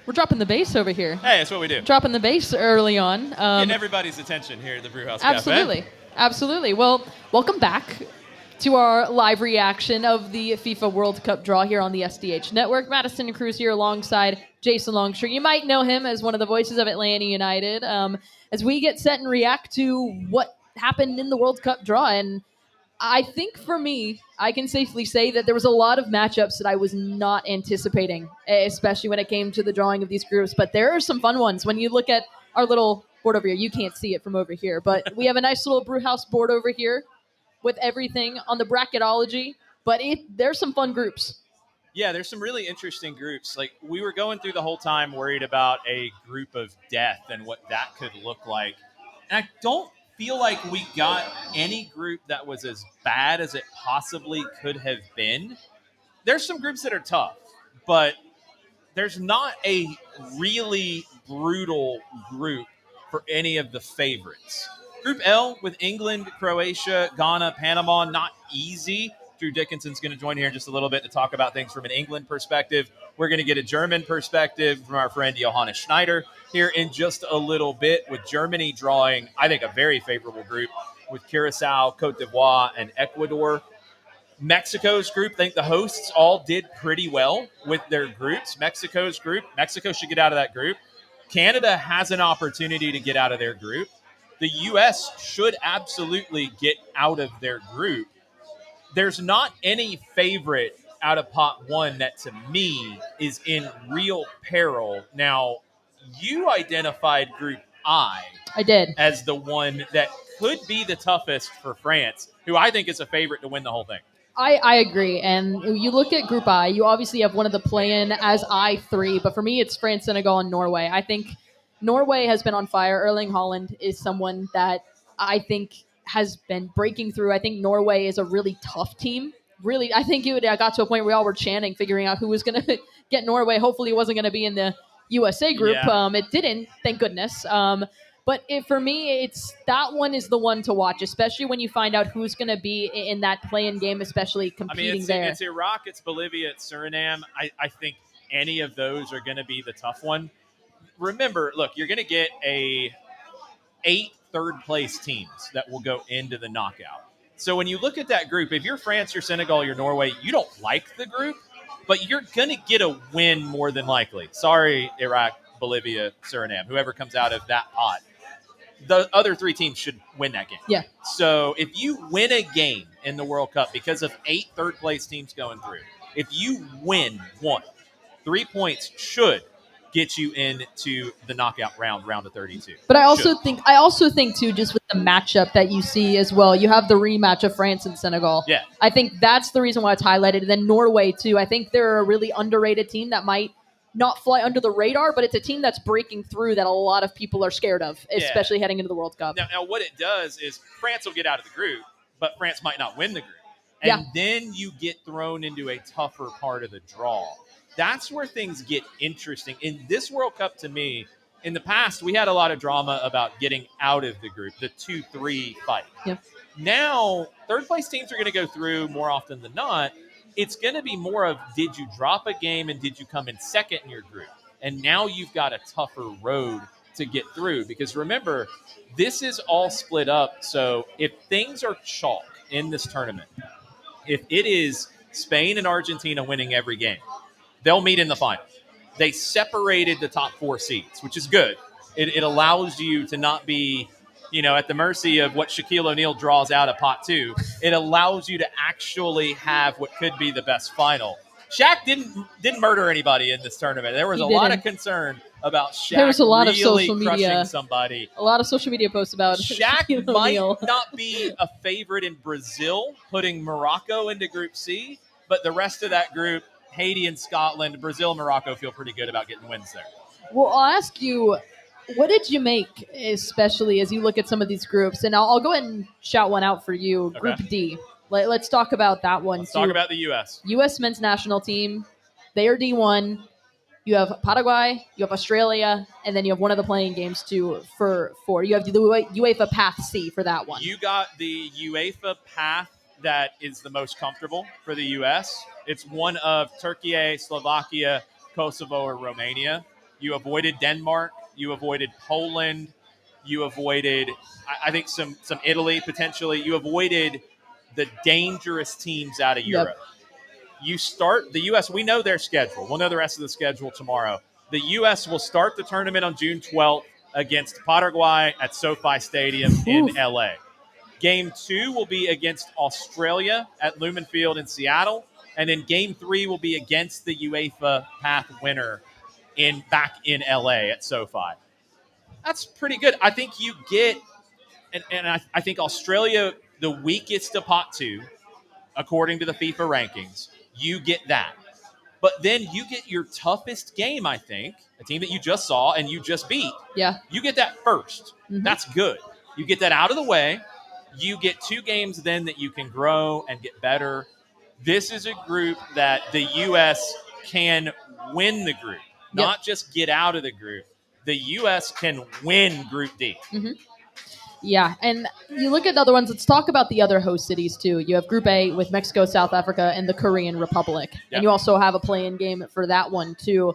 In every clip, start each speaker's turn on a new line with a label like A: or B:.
A: We're dropping the bass over here.
B: Hey, that's what we do.
A: Dropping the bass early on.
B: Getting everybody's attention here at the Brewhouse
A: Absolutely.
B: Cafe.
A: Absolutely. Well, welcome back to our live reaction of the FIFA World Cup draw here on the SDH network. Madison and Cruz here alongside Jason Longstreet. You might know him as one of the voices of Atlanta United as we get set and react to what happened in the World Cup draw. And I think for me, I can safely say that there was a lot of matchups that I was not anticipating, especially when it came to the drawing of these groups. But there are some fun ones. When you look at our little board over here, you can't see it from over here, but we have a nice little Brewhouse board over here with everything on the bracketology. But there's some fun groups.
B: Yeah, there's some really interesting groups. Like, we were going through the whole time worried about a group of death and what that could look like. And I don't feel like we got any group that was as bad as it possibly could have been. There's some groups that are tough, but there's not a really brutal group for any of the favorites. Group L with England, Croatia, Ghana, Panama, not easy. Drew Dickinson's going to join here in just a little bit to talk about things from an England perspective. We're going to get a German perspective from our friend Johannes Schneider here in just a little bit, with Germany drawing, I think, a very favorable group with Curacao, Cote d'Ivoire, and Ecuador. Mexico's group, I think the hosts all did pretty well with their groups. Mexico's group, Mexico should get out of that group. Canada has an opportunity to get out of their group. The U.S. should absolutely get out of their group. There's not any favorite out of pot one that, to me, is in real peril. Now, you identified Group I
A: did
B: as the one that could be the toughest for France, who I think is a favorite to win the whole thing.
A: I agree. And you look at Group I, you obviously have one of the play-in as I3, but for me, it's France, Senegal, and Norway. I think Norway has been on fire. Erling Haaland is someone that I think has been breaking through. I think Norway is a really tough team. Really, I think I got to a point where we all were chanting, figuring out who was going to get Norway. Hopefully, it wasn't going to be in the USA group.
B: Yeah.
A: It didn't, thank goodness. But for me, it's that one is the one to watch, especially when you find out who's going to be in that play-in game, especially competing there.
B: It's Iraq, it's Bolivia, it's Suriname. I think any of those are going to be the tough one. Remember, look, you're going to get 8 third-place teams that will go into the knockout. So when you look at that group, if you're France, you're Senegal, you're Norway, you don't like the group, but you're going to get a win more than likely. Sorry, Iraq, Bolivia, Suriname, whoever comes out of that pot. The other 3 teams should win that game.
A: Yeah.
B: So if you win a game in the World Cup because of 8 third-place teams going through, if you win 1, 3 points should get you into the knockout round of 32.
A: But I also think too, just with the matchup that you see as well, you have the rematch of France and Senegal.
B: Yeah.
A: I think that's the reason why it's highlighted. And then Norway too. I think they're a really underrated team that might not fly under the radar, but it's a team that's breaking through that a lot of people are scared of, especially heading into the World Cup.
B: Now what it does is France will get out of the group, but France might not win the group. And then you get thrown into a tougher part of the draw. That's where things get interesting. In this World Cup, to me, in the past, we had a lot of drama about getting out of the group, the 2-3 fight.
A: Yeah.
B: Now, third-place teams are going to go through more often than not. It's going to be more of, did you drop a game and did you come in second in your group? And now you've got a tougher road to get through. Because remember, this is all split up. So if things are chalk in this tournament, if it is Spain and Argentina winning every game, they'll meet in the final. They separated the top 4 seeds, which is good. It allows you to not be, at the mercy of what Shaquille O'Neal draws out of pot 2. It allows you to actually have what could be the best final. Shaq didn't murder anybody in this tournament. There was a lot of concern about Shaq
A: there was a lot
B: really
A: of social
B: crushing
A: media,
B: somebody.
A: A lot of social media posts about
B: Shaq might not be a favorite in Brazil, putting Morocco into Group C, but the rest of that group, Haiti and Scotland, Brazil and Morocco, feel pretty good about getting wins there.
A: Well, I'll ask you, what did you make, especially as you look at some of these groups? And I'll go ahead and shout one out for you. Okay. Group D. Let's talk about that one.
B: Let's talk about the U.S.
A: U.S. men's national team. They are D1. You have Paraguay, you have Australia, and then you have one of the playing games too for 4. You have the UEFA Path C for that one.
B: You got the UEFA path that is the most comfortable for the U.S. It's one of Turkey, Slovakia, Kosovo, or Romania. You avoided Denmark. You avoided Poland. You avoided, I think, some Italy potentially. You avoided the dangerous teams out of Europe. You start the U.S. We know their schedule. We'll know the rest of the schedule tomorrow. The U.S. will start the tournament on June 12th against Paraguay at SoFi Stadium in L.A. Game 2 will be against Australia at Lumen Field in Seattle. And then Game 3 will be against the UEFA Path winner back in LA at SoFi. That's pretty good. I think you get, and I think Australia, the weakest to pot 2, according to the FIFA rankings, you get that. But then you get your toughest game, I think, a team that you just saw and you just beat.
A: Yeah.
B: You get that first. Mm-hmm. That's good. You get that out of the way. You get 2 games then that you can grow and get better. This is a group that the U.S. can win the group, not just get out of the group. The U.S. can win Group D.
A: Mm-hmm. Yeah, and you look at other ones. Let's talk about the other host cities, too. You have Group A with Mexico, South Africa, and the Korean Republic. Yep. And you also have a play-in game for that one, too.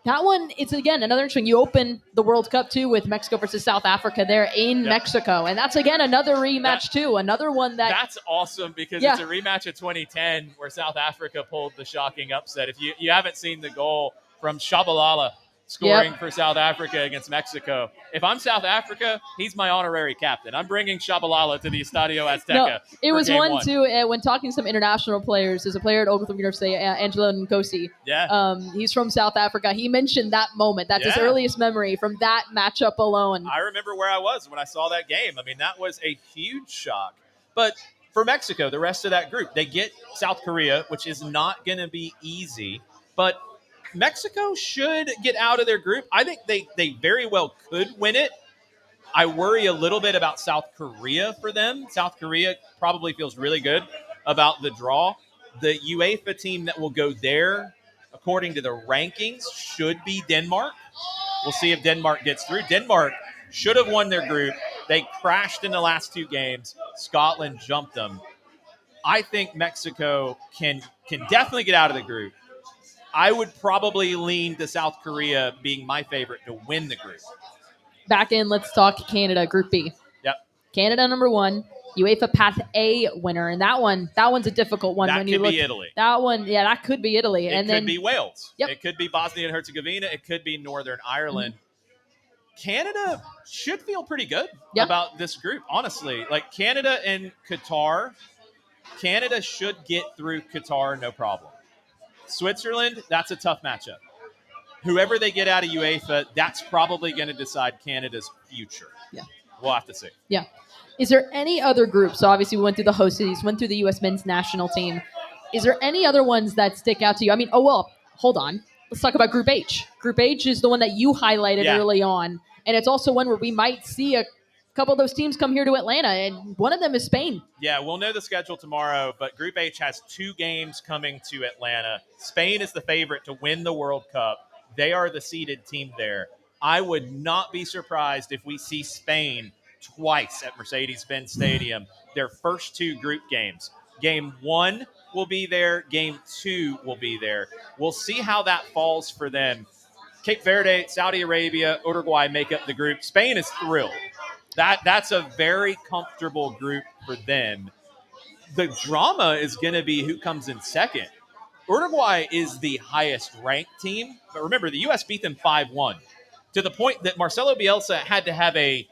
A: That one, it's, again, another interesting. You open the World Cup, too, with Mexico versus South Africa there in Mexico. And that's, again, another rematch, too. Another one that's
B: awesome because it's a rematch of 2010 where South Africa pulled the shocking upset. If you haven't seen the goal from Shabalala scoring for South Africa against Mexico. If I'm South Africa, he's my honorary captain. I'm bringing Shabalala to the Estadio Azteca.
A: No, it was one, too, when talking to some international players. There's a player at Oklahoma University, Angelo Nkosi.
B: Yeah.
A: He's from South Africa. He mentioned that moment. That's his earliest memory from that matchup alone.
B: I remember where I was when I saw that game. I mean, that was a huge shock. But for Mexico, the rest of that group, they get South Korea, which is not going to be easy. But Mexico should get out of their group. I think they very well could win it. I worry a little bit about South Korea for them. South Korea probably feels really good about the draw. The UEFA team that will go there, according to the rankings, should be Denmark. We'll see if Denmark gets through. Denmark should have won their group. They crashed in the last 2 games. Scotland jumped them. I think Mexico can definitely get out of the group. I would probably lean to South Korea being my favorite to win the group.
A: Back in, let's talk Canada, Group B.
B: Yep.
A: Canada number 1, UEFA Path A winner, and that one's a difficult one.
B: That could be Italy.
A: That one, that could be Italy.
B: It could be Wales.
A: Yep.
B: It could be Bosnia and Herzegovina. It could be Northern Ireland. Mm-hmm. Canada should feel pretty good about this group, honestly. Like Canada and Qatar, Canada should get through Qatar, no problem. Switzerland, that's a tough matchup. Whoever they get out of UEFA, that's probably going to decide Canada's future.
A: Yeah.
B: We'll have to see.
A: Yeah. Is there any other group? So obviously we went through the host cities, went through the U.S. men's national team. Is there any other ones that stick out to you? I mean, hold on. Let's talk about Group H. Group H is the one that you highlighted early on. And it's also one where we might see a couple of those teams come here to Atlanta, and one of them is Spain.
B: Yeah, we'll know the schedule tomorrow, but Group H has 2 games coming to Atlanta. Spain is the favorite to win the World Cup. They are the seeded team there. I would not be surprised if we see Spain twice at Mercedes-Benz Stadium, their first 2 group games. Game 1 will be there. Game 2 will be there. We'll see how that falls for them. Cape Verde, Saudi Arabia, Uruguay make up the group. Spain is thrilled. That's a very comfortable group for them. The drama is going to be who comes in second. Uruguay is the highest ranked team, but remember, the U.S. beat them 5-1 to the point that Marcelo Bielsa had to have a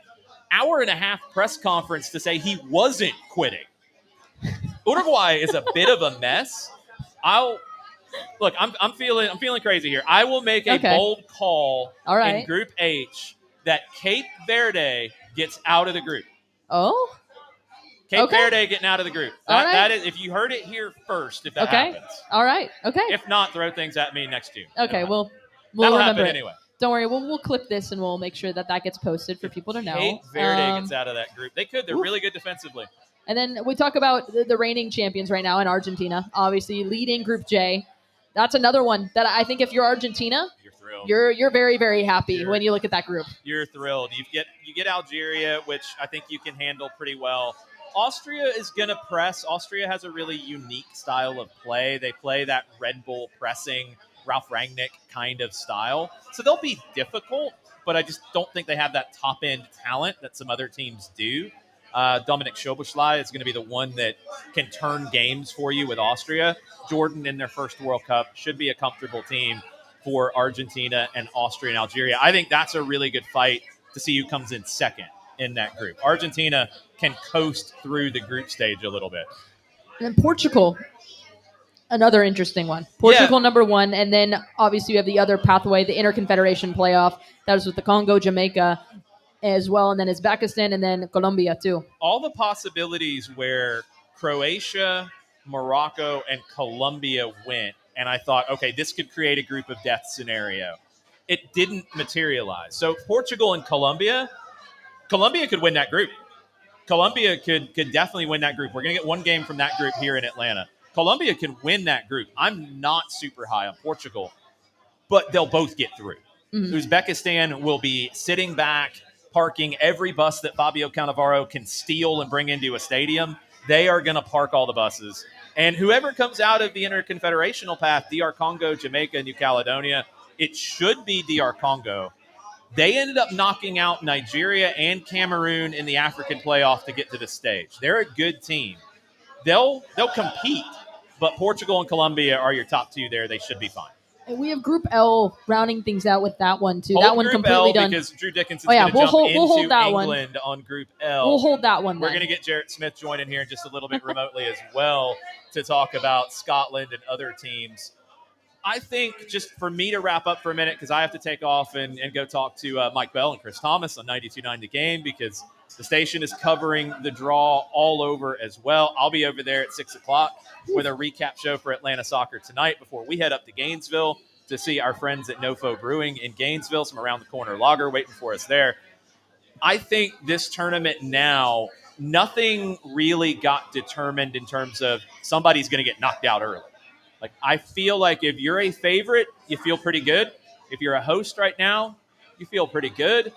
B: hour-and-a-half press conference to say he wasn't quitting. Uruguay is a bit of a mess. I'm feeling crazy here. I will make a bold call in Group H that Cape Verde gets out of the group.
A: Oh?
B: Cape Verde getting out of the group. That is, if you heard it here first, if that happens.
A: All right. Okay.
B: If not, throw things at me next June.
A: Okay. We'll remember it anyway. Don't worry. We'll clip this and we'll make sure that gets posted for people to know.
B: Cape Verde gets out of that group. They could. They're really good defensively.
A: And then we talk about the reigning champions right now in Argentina, obviously leading Group J. That's another one that I think if you're Argentina,
B: you're thrilled.
A: You're very, very happy when you look at that group.
B: You're thrilled. You get Algeria, which I think you can handle pretty well. Austria is going to press. Austria has a really unique style of play. They play that Red Bull pressing Ralph Rangnick kind of style. So they'll be difficult, but I just don't think they have that top-end talent that some other teams do. Dominik Szoboszlai is going to be the one that can turn games for you with Austria. Jordan in their first World Cup should be a comfortable team for Argentina and Austria and Algeria. I think that's a really good fight to see who comes in second in that group. Argentina can coast through the group stage a little bit.
A: And then Portugal, another interesting one. Portugal number one, and then obviously you have the other pathway, the Interconfederation playoff. That was with the Congo, Jamaica as well, and then Uzbekistan, and then Colombia too.
B: All the possibilities where Croatia, Morocco, and Colombia went, and I thought, okay, this could create a group of death scenario. It didn't materialize. So Portugal and Colombia could win that group. Colombia could definitely win that group. We're going to get one game from that group here in Atlanta. Colombia can win that group. I'm not super high on Portugal, but they'll both get through. Mm-hmm. Uzbekistan will be sitting back, parking every bus that Fabio Cannavaro can steal and bring into a stadium. They are going to park all the buses. And whoever comes out of the interconfederational path, DR Congo, Jamaica, New Caledonia, it should be DR Congo. They ended up knocking out Nigeria and Cameroon in the African playoff to get to the stage. They're a good team. They'll compete, but Portugal and Colombia are your top two there. They should be fine.
A: And we have Group L rounding things out with that one too. That one
B: Group
A: completely
B: L
A: done.
B: Because Drew Dickinson's going to jump into England on Group L.
A: We'll hold that one.
B: We're going to get Jarrett Smith joining here in just a little bit remotely as well to talk about Scotland and other teams. I think just for me to wrap up for a minute, because I have to take off and go talk to Mike Bell and Chris Thomas on 92.9 The Game, because the station is covering the draw all over as well. I'll be over there at 6 o'clock with a recap show for Atlanta Soccer tonight before we head up to Gainesville to see our friends at Nofo Brewing in Gainesville, some around the corner lager waiting for us there. I think this tournament now, nothing really got determined in terms of somebody's going to get knocked out early. Like, I feel like if you're a favorite, you feel pretty good. If you're a host right now, you feel pretty good.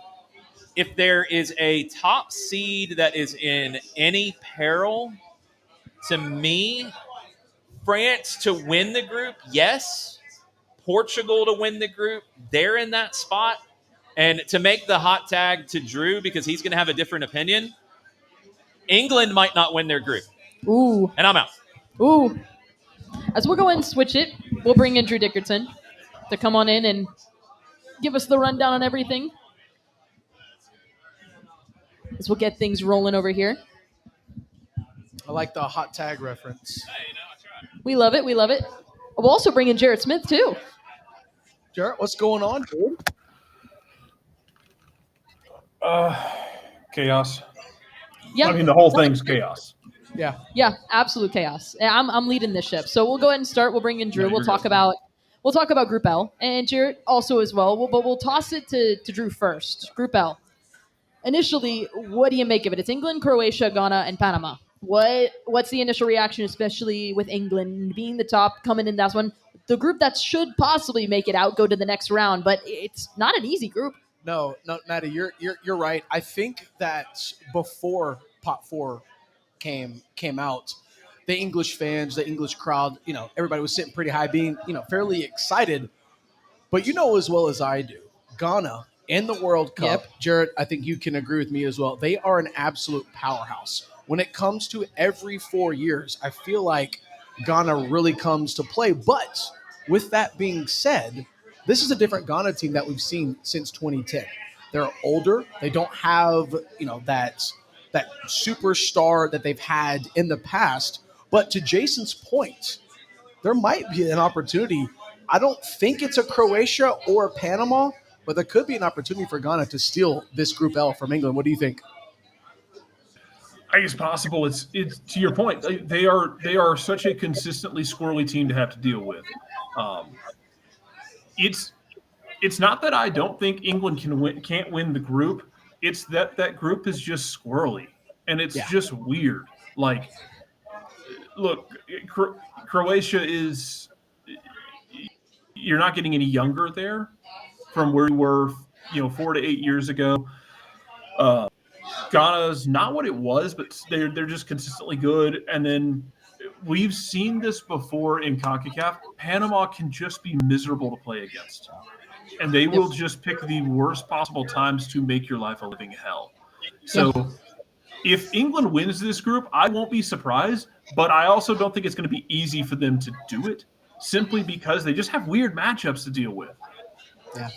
B: If there is a top seed that is in any peril, to me, France to win the group, yes. Portugal to win the group, they're in that spot. And to make the hot tag to Drew, because he's going to have a different opinion, England might not win their group.
A: Ooh.
B: And I'm out.
A: Ooh. As we'll go ahead and switch it, we'll bring in Drew Dickerson to come on in and give us the rundown on everything. As we'll get things rolling over here.
C: I like the hot tag reference.
A: We love it. We love it. We'll also bring in Jarrett Smith, too.
C: Jarrett, what's going on, dude?
D: Chaos.
A: Yeah.
D: I mean, the whole thing's chaos.
C: Yeah.
A: Yeah, absolute chaos. I'm leading this ship. So we'll go ahead and start. We'll bring in Drew. We'll talk about Group L and Jarrett also as well. But we'll toss it to Drew first. Group L. Initially, what do you make of it? It's England, Croatia, Ghana, and Panama. What's the initial reaction, especially with England being the top, coming in that one? The group that should possibly make it out, go to the next round, but it's not an easy group.
C: No, Maddie, you're right. I think that before Pot 4 came out, the English fans, the English crowd, everybody was sitting pretty high, being, fairly excited. But you know as well as I do, Ghana in the World Cup,
A: Yep.
C: Jarrett, I think you can agree with me as well. They are an absolute powerhouse. When it comes to every 4 years, I feel like Ghana really comes to play. But with that being said, this is a different Ghana team that we've seen since 2010. They're older. They don't have, that superstar that they've had in the past. But to Jason's point, there might be an opportunity. I don't think it's a Croatia or Panama, but there could be an opportunity for Ghana to steal this Group L from England. What do you think?
D: I think it's possible. It's to your point. They are such a consistently squirrely team to have to deal with. It's not that I don't think England can't win the group. It's that group is just squirrely, and it's just weird. Like, look, Croatia is. You're not getting any younger there from where you were, 4 to 8 years ago. Ghana's not what it was, but they're just consistently good. And then we've seen this before in CONCACAF. Panama can just be miserable to play against. And they will just pick the worst possible times to make your life a living hell. So if England wins this group, I won't be surprised, but I also don't think it's going to be easy for them to do it simply because they just have weird matchups to deal with.
C: Yeah.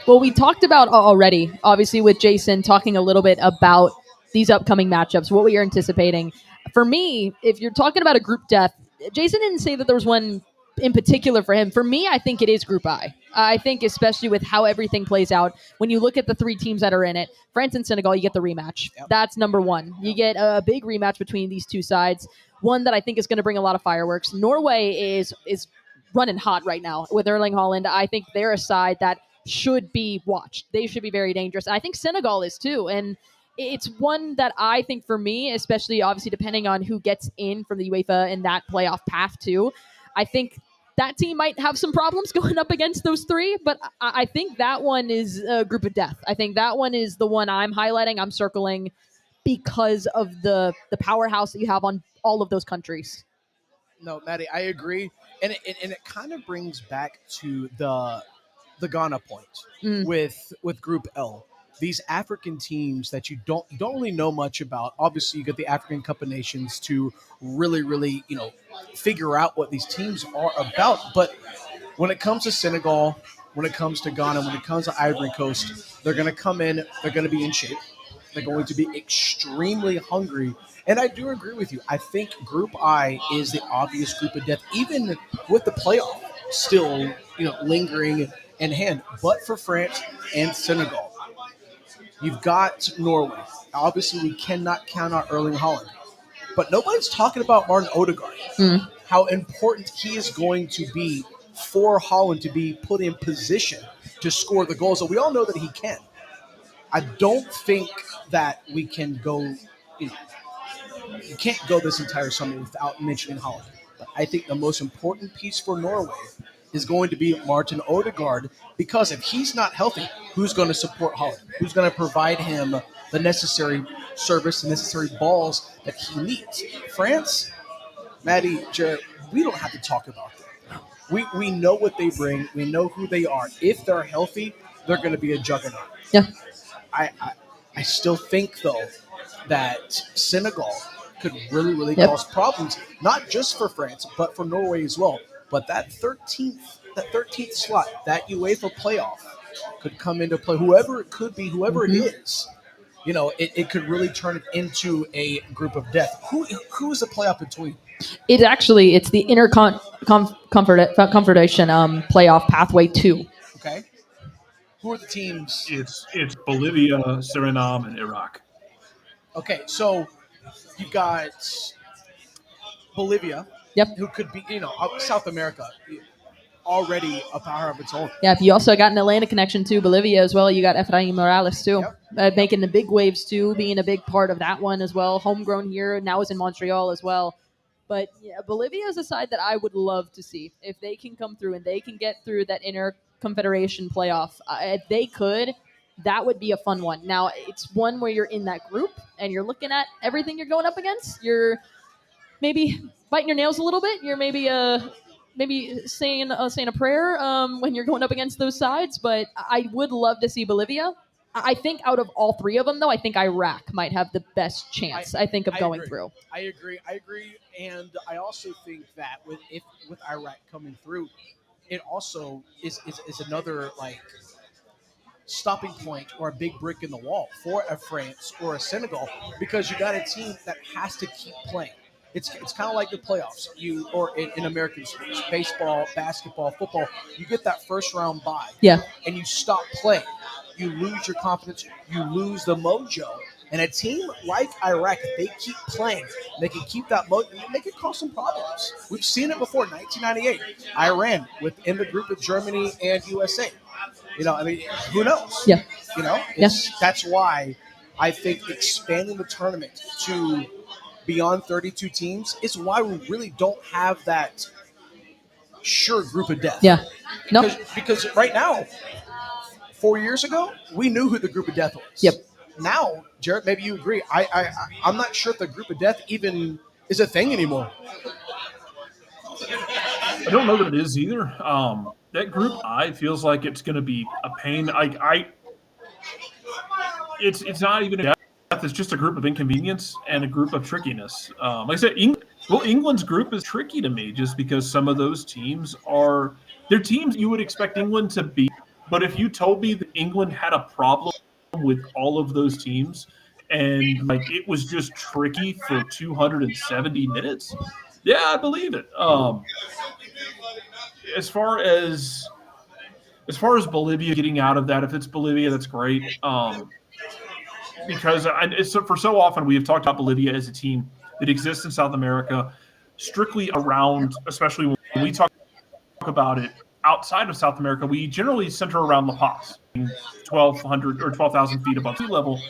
A: Well, we talked about already, obviously, with Jason talking a little bit about these upcoming matchups, what we are anticipating. For me, if you're talking about a group death, Jason didn't say that there was one in particular for him. For me, I think it is Group I. I think especially with how everything plays out, when you look at the three teams that are in it, France and Senegal, you get the rematch.
C: Yep.
A: That's number one. You get a big rematch between these two sides, one that I think is going to bring a lot of fireworks. Norway is running hot right now with Erling Haaland. I think they're a side that should be watched. They should be very dangerous. I think Senegal is too. And it's one that I think for me, especially obviously depending on who gets in from the UEFA and that playoff path too, I think that team might have some problems going up against those three, but I think that one is a group of death. I think that one is the one I'm highlighting, I'm circling because of the powerhouse that you have on all of those countries.
C: No, Maddie, I agree. And it kind of brings back to the Ghana point with Group L. These African teams that you don't really know much about. Obviously, you get the African Cup of Nations to really figure out what these teams are about. But when it comes to Senegal, when it comes to Ghana, when it comes to Ivory Coast, they're going to come in. They're going to be in shape. They're going to be extremely hungry. And I do agree with you. I think Group I is the obvious group of death, even with the playoff still lingering in hand. But for France and Senegal, you've got Norway. Obviously, we cannot count out Erling Haaland. But nobody's talking about Martin Odegaard, how important he is going to be for Haaland to be put in position to score the goals. So we all know that he can. I don't think that we can go, you can't go this entire summer without mentioning Haaland. But I think the most important piece for Norway is going to be Martin Odegaard, because if he's not healthy, who's going to support Haaland? Who's going to provide him the necessary service, the necessary balls that he needs? France, Maddie, Jarrett, we don't have to talk about them. We know what they bring. We know who they are. If they're healthy, they're going to be a juggernaut.
A: Yeah.
C: I still think, though, that Senegal could really cause problems, not just for France, but for Norway as well. But that 13th slot, that UEFA playoff could come into play. Whoever it could be, whoever it is, it could really turn it into a group of death. Who is the playoff between?
A: It's the Confederation playoff pathway 2.
C: Okay. Who are the teams?
D: It's Bolivia, Suriname, and Iraq.
C: Okay, so you got Bolivia, who could be, South America, already a power of its own.
A: Yeah, you also got an Atlanta connection to Bolivia as well. You got Efraim Morales too, making the big waves too, being a big part of that one as well. Homegrown here, now is in Montreal as well. But yeah, Bolivia is a side that I would love to see if they can come through and they can get through that Confederation playoff. If they could, that would be a fun one. Now, it's one where you're in that group and you're looking at everything you're going up against. You're maybe biting your nails a little bit. You're maybe saying a prayer when you're going up against those sides. But I would love to see Bolivia. I think out of all three of them, though, I think Iraq might have the best chance, of going through.
C: I agree. And I also think that with Iraq coming through, it also is another, stopping point or a big brick in the wall for a France or a Senegal, because you got a team that has to keep playing. It's kind of like the playoffs. Or in American sports, baseball, basketball, football, you get that first round bye.
A: Yeah.
C: And you stop playing. You lose your confidence. You lose the mojo. And a team like Iraq, if they keep playing, they can keep that mojo, they can cause some problems. We've seen it before. 1998, Iran within the group of Germany and USA. Who knows?
A: Yeah.
C: That's why I think expanding the tournament to beyond 32 teams is why we really don't have that sure group of death.
A: Yeah.
C: Because right now, 4 years ago, we knew who the group of death was.
A: Yep.
C: Now, Jarrett, maybe you agree. I'm not sure if the group of death even is a thing anymore.
D: I don't know that it is either. That Group I feels like it's going to be a pain. It's not even a death. It's just a group of inconvenience and a group of trickiness. Like I said, England's group is tricky to me just because some of those teams they're teams you would expect England to beat. But if you told me that England had a problem with all of those teams and like it was just tricky for 270 minutes, yeah, I believe it. As far as Bolivia getting out of that, if it's Bolivia, that's great. Because for so often we have talked about Bolivia as a team that exists in South America, strictly around, especially when we talk about it outside of South America, we generally center around La Paz, 1,200 or 12,000 feet above sea level.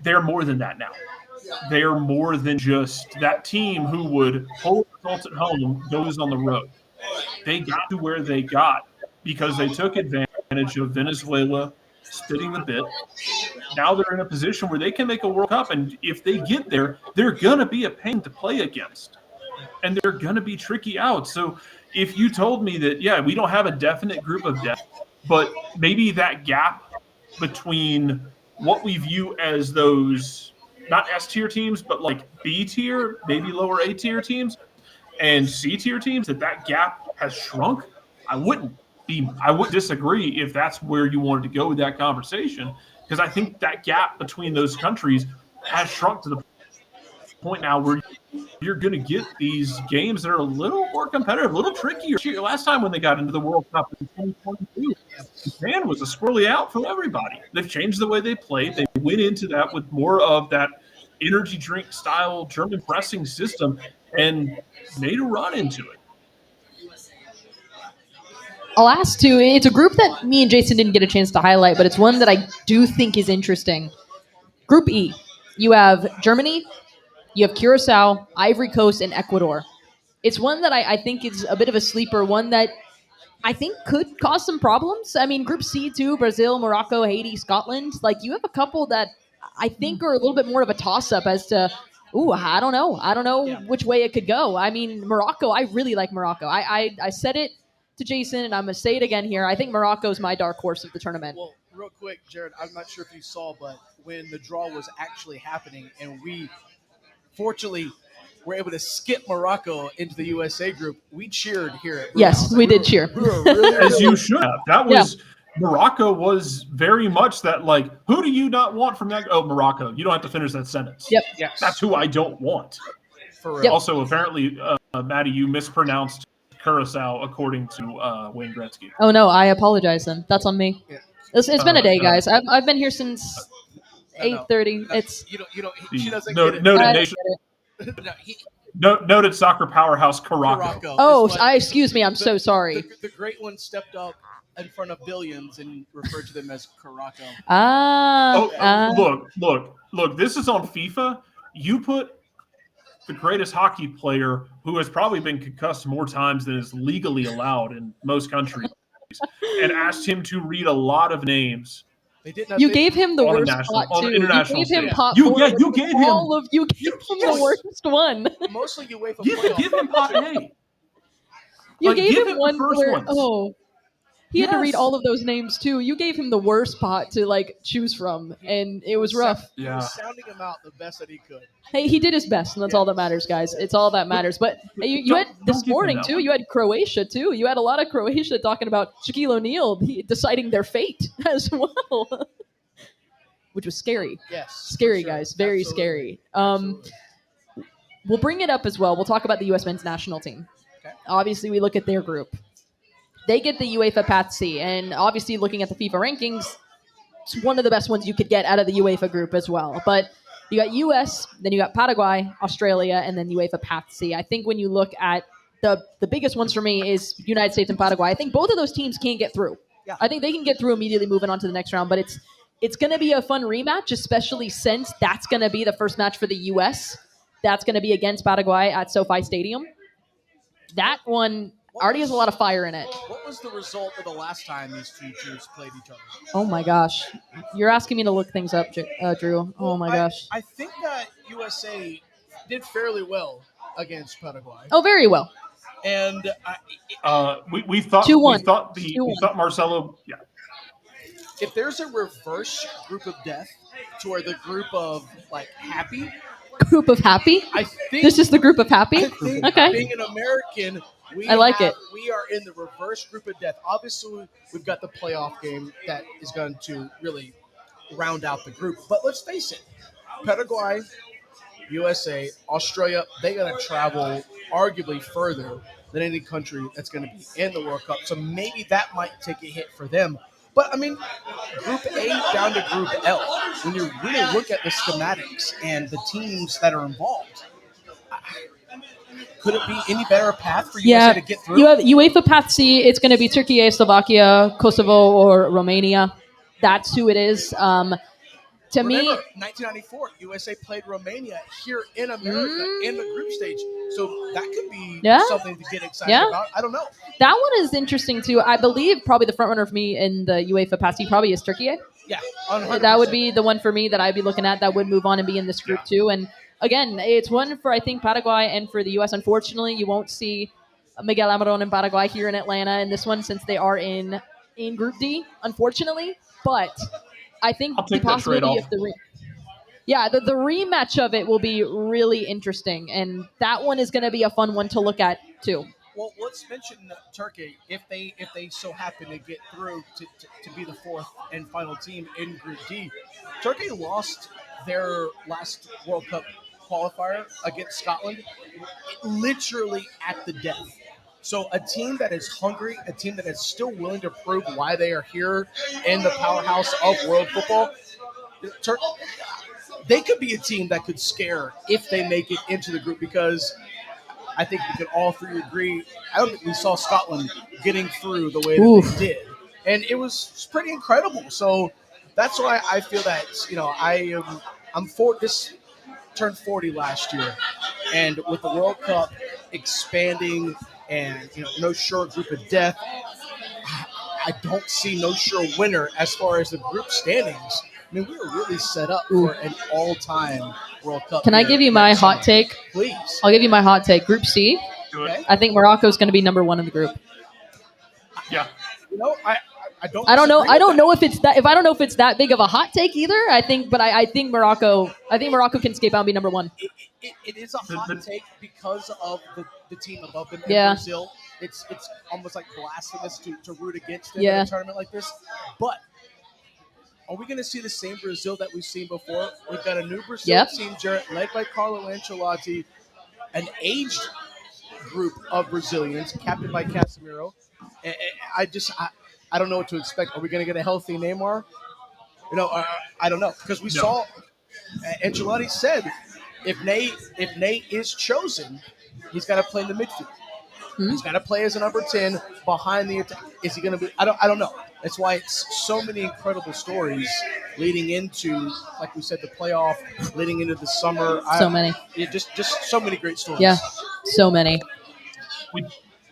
D: They're more than that now. They're more than just that team who would hold results at home, goes on the road. They got to where they got because they took advantage of Venezuela spitting the bit. Now they're in a position where they can make a World Cup, and if they get there, they're going to be a pain to play against, and they're going to be tricky out. So if you told me that, yeah, we don't have a definite group of death, but maybe that gap between what we view as those not S-tier teams, but like B-tier, maybe lower A-tier teams, and C-tier teams, that gap has shrunk, I wouldn't disagree if that's where you wanted to go with that conversation, because I think that gap between those countries has shrunk to the point now where you're going to get these games that are a little more competitive, a little trickier. Last time when they got into the World Cup in 2022, Japan was a squirrely out for everybody. They've changed the way they play. They went into that with more of that energy drink style German pressing system and made a run into it.
A: I'll ask too. It's a group that me and Jason didn't get a chance to highlight, but it's one that I do think is interesting. Group E. You have Germany, you have Curacao, Ivory Coast, and Ecuador. It's one that I think is a bit of a sleeper, one that I think could cause some problems. I mean, Group C too, Brazil, Morocco, Haiti, Scotland. Like, you have a couple that I think are a little bit more of a toss-up as to, I don't know which way it could go. I mean, Morocco, I really like Morocco. I said it to Jason, and I'm going to say it again here. I think Morocco is my dark horse of the tournament.
C: Well, real quick, Jarrett, I'm not sure if you saw, but when the draw was actually happening and we fortunately were able to skip Morocco into the USA group, we cheered here at Brewhouse.
A: Yes, we did cheer.
C: We were really,
D: as you should have. That was Morocco was very much that, like, who do you not want from that? Oh, Morocco. You don't have to finish that sentence.
A: Yep.
C: Yes.
D: That's who I don't want.
C: For real.
A: Yep.
D: Also, apparently, Maddie, you mispronounced Curacao according to Wayne Gretzky.
A: Oh, no, I apologize then. That's on me.
C: Yeah.
A: It's been a day, guys. I've been here since 8:30.
C: No,
A: It's
C: you don't. She doesn't
D: Noted
C: get it.
D: nation.
C: No,
D: Noted soccer powerhouse Caraco.
C: Caraco.
A: Oh,
C: It's like
A: excuse me. I'm so sorry.
C: The great one stepped up in front of billions and referred to them as Caraco.
D: Look. This is on FIFA. You put the greatest hockey player who has probably been concussed more times than is legally allowed in most countries, and asked him to read a lot of names.
C: They didn't.
A: You gave him the
D: on a
A: worst
D: national-
A: pot
D: on
A: too.
D: an
A: You
D: international
A: gave him
D: stage.
A: pot
D: You-
A: four.
D: yeah, you gave him-
A: all of you. Gave him
C: Yes.
A: the worst one.
C: Mostly UEFA
D: Give
C: playoff.
D: him pot A.
A: You
D: Like,
A: gave
D: give
A: him
D: him the
A: one
D: first
A: where
D: ones.
A: he had to read
D: Yes.
A: all of those names too. You gave him the worst pot to like choose from, and it was rough.
C: He
D: Yeah.
C: was sounding him out the best that he could.
A: Hey, he did his best, and that's all that matters, guys. It's all that matters. But hey, you had
D: Don't
A: this
D: give him
A: morning
D: that
A: too.
D: one.
A: You had Croatia too. You had a lot of Croatia talking about Shaquille O'Neal deciding their fate as well, which was scary.
C: Yes.
A: Scary,
C: for sure.
A: guys. Very
C: Absolutely.
A: scary.
C: Absolutely.
A: We'll bring it up as well. We'll talk about the U.S. men's national team.
C: Okay.
A: Obviously, we look at their group. They get the UEFA Path C, and obviously, looking at the FIFA rankings, it's one of the best ones you could get out of the UEFA group as well. But you got U.S., then you got Paraguay, Australia, and then UEFA Path C. I think when you look at the biggest ones for me is United States and Paraguay. I think both of those teams can get through.
C: Yeah.
A: I think they can get through immediately, moving on to the next round. But it's going to be a fun rematch, especially since that's going to be the first match for the U.S. That's going to be against Paraguay at SoFi Stadium. That one already has a lot of fire in it.
C: What was the result of the last time these two teams played each other?
A: Oh my gosh. You're asking me to look things up, Drew. Oh my gosh.
C: I think that USA did fairly well against Paraguay.
A: Oh, very well.
C: And
D: we thought
A: 2-1.
D: we thought Marcelo. Yeah,
C: if there's a reverse group of death to where the group of like happy,
A: Group of happy.
C: I think
A: This is the group of happy.
C: I think
A: Okay.
C: being an American, we
A: I like it.
C: We are in the reverse group of death. Obviously, we've got the playoff game that is going to really round out the group. But let's face it, Paraguay, USA, Australia, they got to travel arguably further than any country that's going to be in the World Cup. So maybe that might take a hit for them. But, I mean, Group A down to Group L, when you really look at the schematics and the teams that are involved, could it be any better path for USA to get through?
A: You have UEFA Path C. It's going to be Turkey, Slovakia, Kosovo, or Romania. That's who it is. To me,
C: 1994, USA played Romania here in America in the group stage. So that could be something to get excited about. I don't know.
A: That one is interesting too. I believe probably the front runner for me in the UEFA Path C probably is Turkey.
C: Yeah, 100%.
A: That would be the one for me that I'd be looking at that would move on and be in this group too. And again, it's one for I think Paraguay and for the U.S. Unfortunately, you won't see Miguel Almiron and Paraguay here in Atlanta in this one since they are in Group D. Unfortunately, but I think the possibility of the rematch of it will be really interesting, and that one is going to be a fun one to look at too.
C: Well, let's mention Turkey if they so happen to get through to be the fourth and final team in Group D. Turkey lost their last World Cup qualifier against Scotland literally at the death. So a team that is hungry, a team that is still willing to prove why they are here in the powerhouse of world football, they could be a team that could scare if they make it into the group, because I think we can all three agree, I don't think we saw Scotland getting through the way that they did. And it was pretty incredible. So that's why I feel that, this turned 40 last year. And with the World Cup expanding and, no sure group of death, I don't see no sure winner as far as the group standings. I mean, we were really set up for an all-time World Cup.
A: Can I give you my hot take?
C: Please.
A: I'll give you my hot take. Group C.
C: Okay.
A: I think Morocco is going to be number one in the group.
D: Yeah.
C: I don't.
A: I don't know. I don't know if it's that. If I don't know if it's that big of a hot take either. I think Morocco. I think Morocco can escape out and be number one.
C: It is a hot take because of the team above them in Brazil. It's almost like blasphemous to root against them in a tournament like this. But are we going to see the same Brazil that we've seen before? We've got a new Brazil team, Jarrett, led by Carlo Ancelotti, an aged group of Brazilians, captained by Casemiro. I don't know what to expect. Are we going to get a healthy Neymar? I don't know, because we saw Ancelotti said if Nate is chosen, he's got to play in the midfield. He's got to play as a number 10 behind the attack. Is he going to be? I don't know. That's why it's so many incredible stories leading into, like we said, the playoff, leading into the summer.
A: So many.
C: Just so many great stories.
A: Yeah, so many.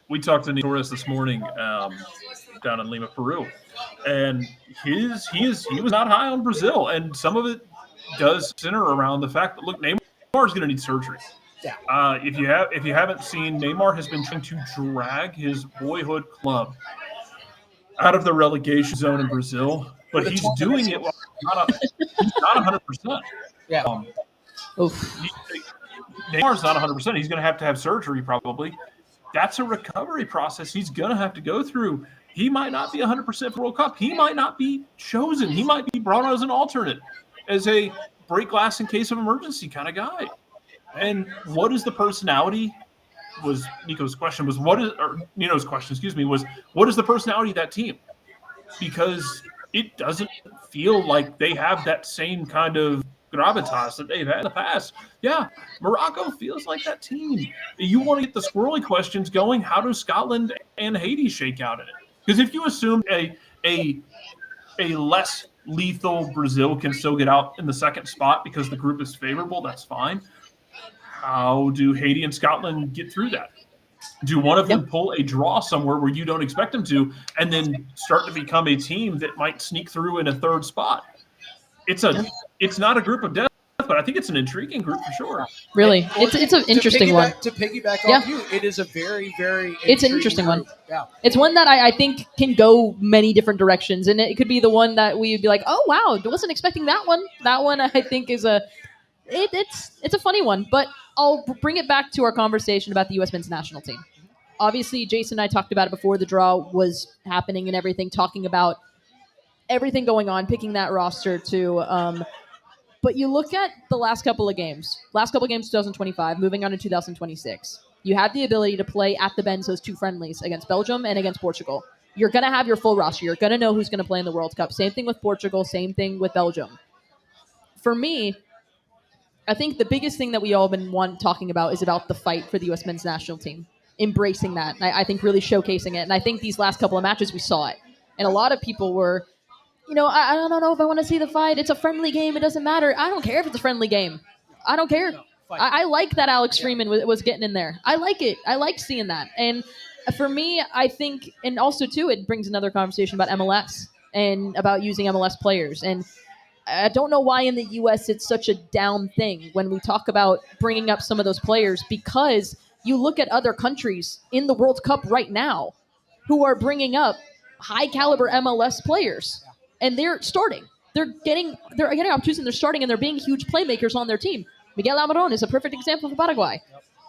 D: We talked to Nick Torres this morning down in Lima, Peru, and he was not high on Brazil, and some of it does center around the fact that Neymar is going to need surgery.
C: Yeah.
D: If you haven't seen, Neymar has been trying to drag his boyhood club out of the relegation zone in Brazil, but he's doing it while he's not 100%.
C: Yeah.
D: Neymar's not 100%. He's going to have surgery probably. That's a recovery process he's going to have to go through. He might not be 100% for World Cup. He might not be chosen. He might be brought on as an alternate, as a break glass in case of emergency kind of guy. And what is the personality? Was Nico's question was Nino's question, was what is the personality of that team? Because it doesn't feel like they have that same kind of gravitas that they've had in the past. Yeah, Morocco feels like that team. You want to get the squirrely questions going. How do Scotland and Haiti shake out in it? Because if you assume a less lethal Brazil can still get out in the second spot because the group is favorable, that's fine. How do Haiti and Scotland get through that? Do one of them pull a draw somewhere where you don't expect them to, and then start to become a team that might sneak through in a third spot? It's not a group of death by but I think it's an intriguing group for sure.
A: Really, it's an interesting one.
C: To piggyback
A: Yeah.
C: off you, it is a very, very
A: It's an interesting
C: group.
A: one.
C: Yeah.
A: It's one that I think can go many different directions, and it could be the one that we'd be like, oh wow, wasn't expecting that one. That one I think is it's a funny one, but I'll bring it back to our conversation about the U.S. men's national team. Obviously, Jason and I talked about it before the draw was happening and everything, talking about everything going on, picking that roster to. But you look at the last couple of games, 2025, moving on to 2026. You have the ability to play at the Benzos 2 friendlies against Belgium and against Portugal. You're going to have your full roster. You're going to know who's going to play in the World Cup. Same thing with Portugal, same thing with Belgium. For me, I think the biggest thing that we all been talking about is about the fight for the U.S. men's national team. Embracing that. I think really showcasing it. And I think these last couple of matches we saw it. And a lot of people were, I don't know if I want to see the fight. It's a friendly game. It doesn't matter. I don't care if it's a friendly game. I don't care. I like that Alex Freeman was getting in there. I like it. I like seeing that. And for me, I think, and also too, it brings another conversation about MLS and about using MLS players. And I don't know why in the U.S. it's such a down thing when we talk about bringing up some of those players, because you look at other countries in the World Cup right now who are bringing up high caliber MLS players, and they're starting. They're getting opportunities, and they're starting, and they're being huge playmakers on their team. Miguel Almiron is a perfect example for Paraguay.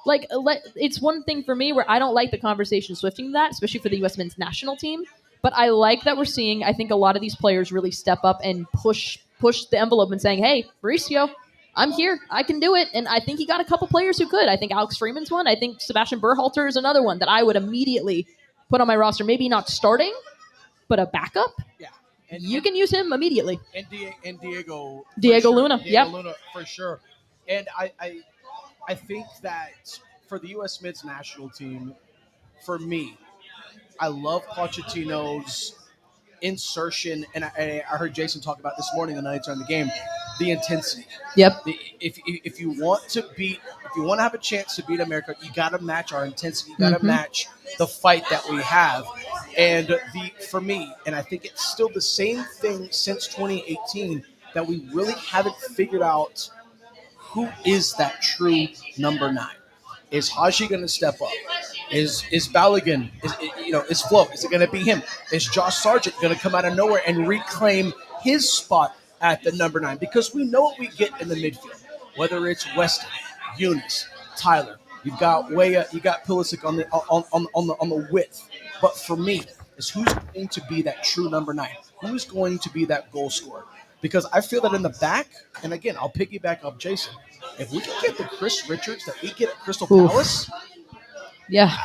A: Like, it's one thing for me where I don't like the conversation swifting that, especially for the U.S. men's national team. But I like that we're seeing, I think, a lot of these players really step up and push the envelope and saying, hey, Mauricio, I'm here. I can do it. And I think he got a couple players who could. I think Alex Freeman's one. I think Sebastian Berhalter is another one that I would immediately put on my roster. Maybe not starting, but a backup.
C: Yeah.
A: You can use him immediately.
C: And Diego
A: Luna.
C: Diego Luna, for sure. And I think that for the U.S. men's national team, for me, I love Pochettino's insertion, and I heard Jason talk about this morning the night during the game, the intensity.
A: Yep.
C: If you want to have a chance to beat America, you got to match our intensity. You got to match the fight that we have. And for me, and I think it's still the same thing since 2018, that we really haven't figured out who is that true number 9. Is Haji going to step up? Is Balogun? Is Flo? Is it going to be him? Is Josh Sargent going to come out of nowhere and reclaim his spot at the number 9? Because we know what we get in the midfield, whether it's Weston, Eunice, Tyler. You've got Weah, you got Pulisic on the width. But for me, is who's going to be that true number 9? Who's going to be that goal scorer? Because I feel that in the back, and again, I'll piggyback off Jason. If we can get the Chris Richards that we get at Crystal Palace,
A: yeah,